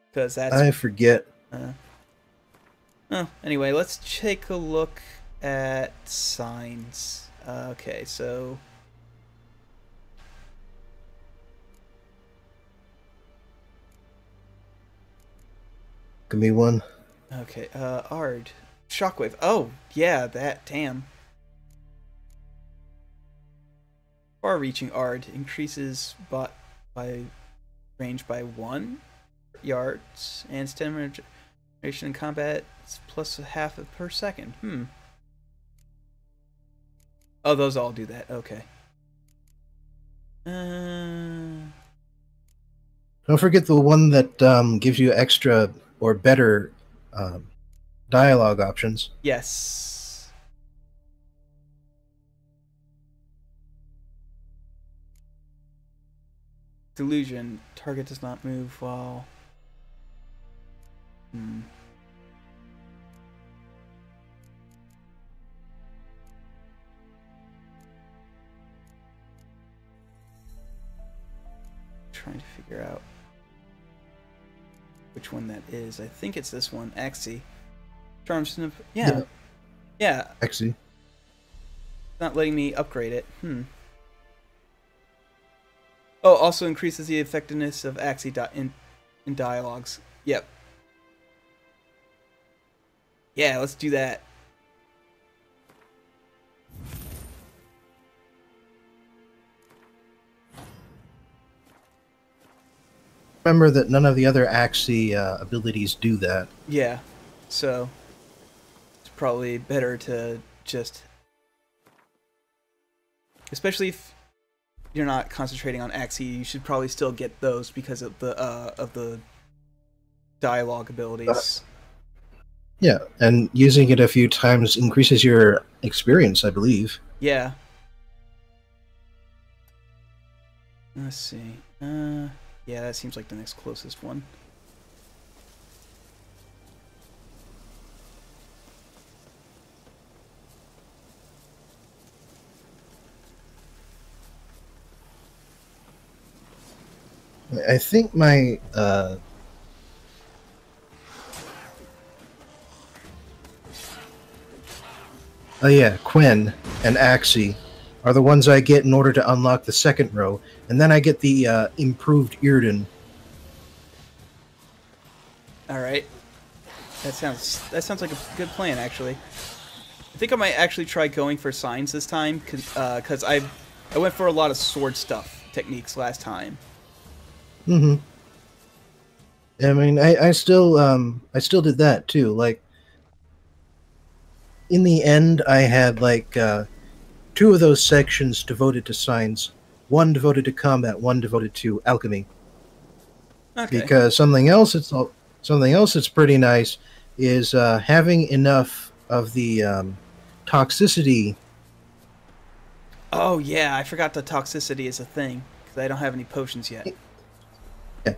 Because that's... I forget. Oh, anyway, let's take a look at signs. Okay, so... Give me one. Okay, Ard. Shockwave. Oh, yeah, that, damn. Far-reaching Ard increases by range by 1 yards, and stamina regeneration in combat is plus half per second. Oh, those all do that. Okay. Don't forget the one that gives you extra or better dialogue options. Yes. Delusion. Target does not move while... Trying to figure out which one that is. I think it's this one, Axie. Charm Snip. Yeah. Yeah. Axie. Not letting me upgrade it. Oh, also increases the effectiveness of Axie in dialogues. Yep. Yeah, let's do that. remember that none of the other Axii abilities do that. Yeah, so it's probably better to just, especially if you're not concentrating on Axii, you should probably still get those because of the dialogue abilities. Yeah, and using it a few times increases your experience, I believe. Yeah. Let's see. Yeah, that seems like the next closest one. I think my oh yeah, Quen and Axii are the ones I get in order to unlock the second row, and then I get the improved Irden. All right. That sounds like a good plan, actually. I think I might actually try going for signs this time, cause I went for a lot of sword stuff techniques last time. Mm-hmm. I mean, I still did that too. Like, in the end, I had like 2 of those sections devoted to signs, 1 devoted to combat, 1 devoted to alchemy. Okay. Because something else that's pretty nice is having enough of the toxicity. Oh yeah, I forgot the toxicity is a thing because I don't have any potions yet. Yeah.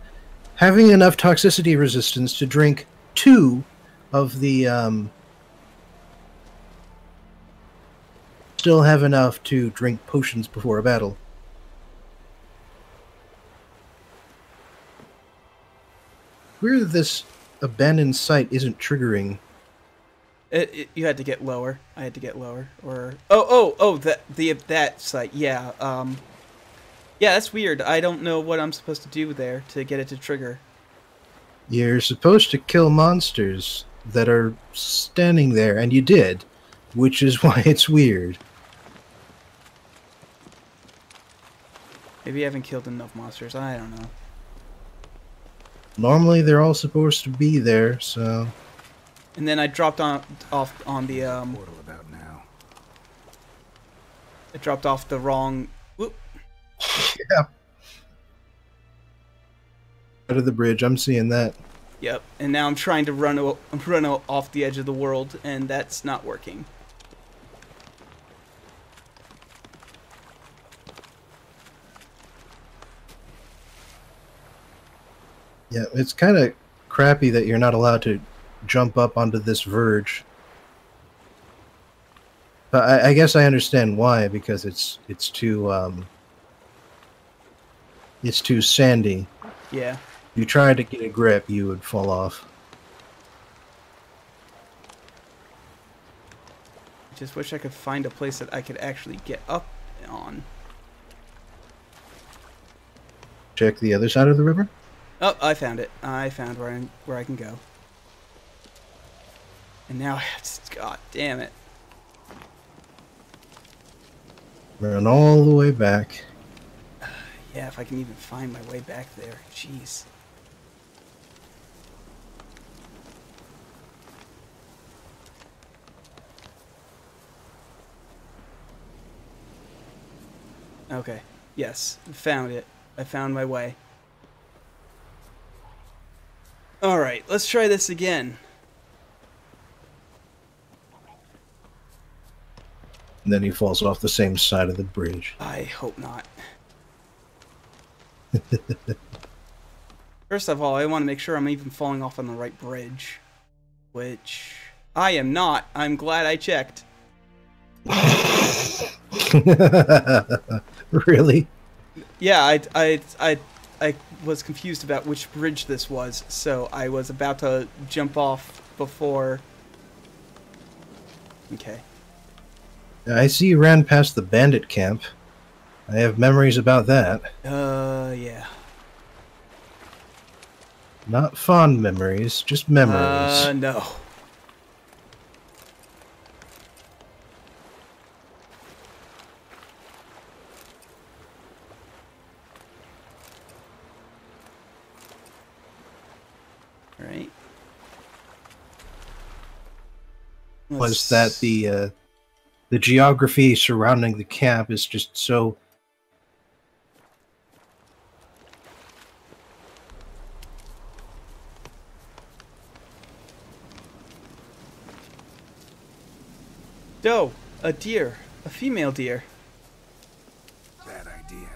Having enough toxicity resistance to drink 2 of the still have enough to drink potions before a battle. Weird that this abandoned site isn't triggering. You had to get lower. I had to get lower. Or that site. Yeah. Yeah, that's weird. I don't know what I'm supposed to do there to get it to trigger. You're supposed to kill monsters that are standing there, and you did, which is why it's weird. Maybe I haven't killed enough monsters. I don't know. Normally, they're all supposed to be there, so. And then I dropped off on the Portal about now. I dropped off the wrong. Whoop. Yeah. Out of the bridge, I'm seeing that. Yep. And now I'm trying to run off the edge of the world, and that's not working. Yeah, it's kind of crappy that you're not allowed to jump up onto this verge. But I guess I understand why, because it's too sandy. Yeah. If you tried to get a grip, you would fall off. I just wish I could find a place that I could actually get up on. Check the other side of the river? Oh, I found it. I found where I can go. And now it's, god damn it. Run all the way back. Yeah, if I can even find my way back there. Jeez. Okay. Yes, found it. I found my way. Alright, let's try this again. And then he falls off the same side of the bridge. I hope not. First of all, I want to make sure I'm even falling off on the right bridge. Which I am not. I'm glad I checked. Really? Yeah, I was confused about which bridge this was, so I was about to jump off before. Okay. I see you ran past the bandit camp. I have memories about that. Yeah. Not fond memories, just memories. No. was that the geography surrounding the camp is just so. Doe, a deer, a female deer. Bad idea.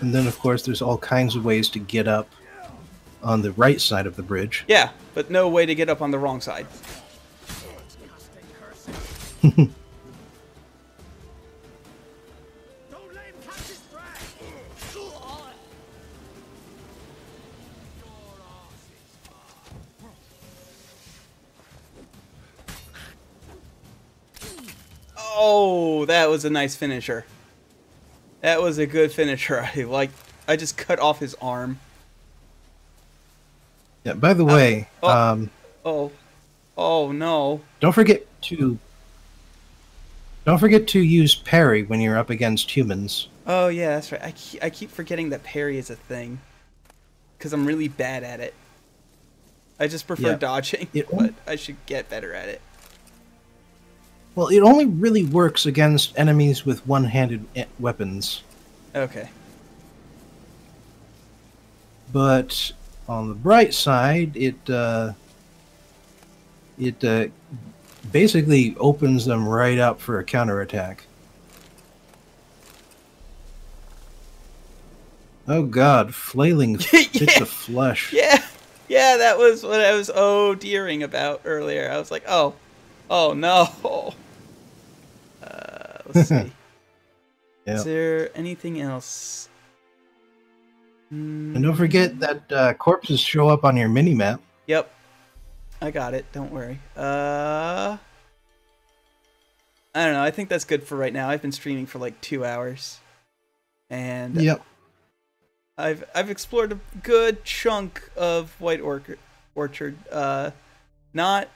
And then, of course, there's all kinds of ways to get up on the right side of the bridge. Yeah, but no way to get up on the wrong side. Oh, that was a nice finisher. That was a good finisher. I just cut off his arm. Yeah, by the way, oh no. Don't forget to use parry when you're up against humans. Oh yeah, that's right. I keep forgetting that parry is a thing. Cuz I'm really bad at it. I just prefer dodging, but I should get better at it. Well, it only really works against enemies with one-handed weapons. Okay. But on the bright side, it basically opens them right up for a counterattack. Oh god, flailing bits of flesh. Yeah, that was what I was oh-deering about earlier. I was like, oh no. Let's see. Is there anything else? And don't forget that corpses show up on your mini-map. Yep. I got it. Don't worry. I don't know. I think that's good for right now. I've been streaming for like 2 hours. And yep. I've explored a good chunk of White Orchard. Not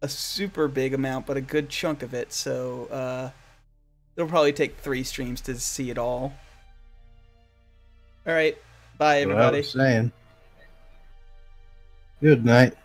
a super big amount, but a good chunk of it. So it'll probably take 3 streams to see it all. All right. Bye, everybody. What I was saying. Good night.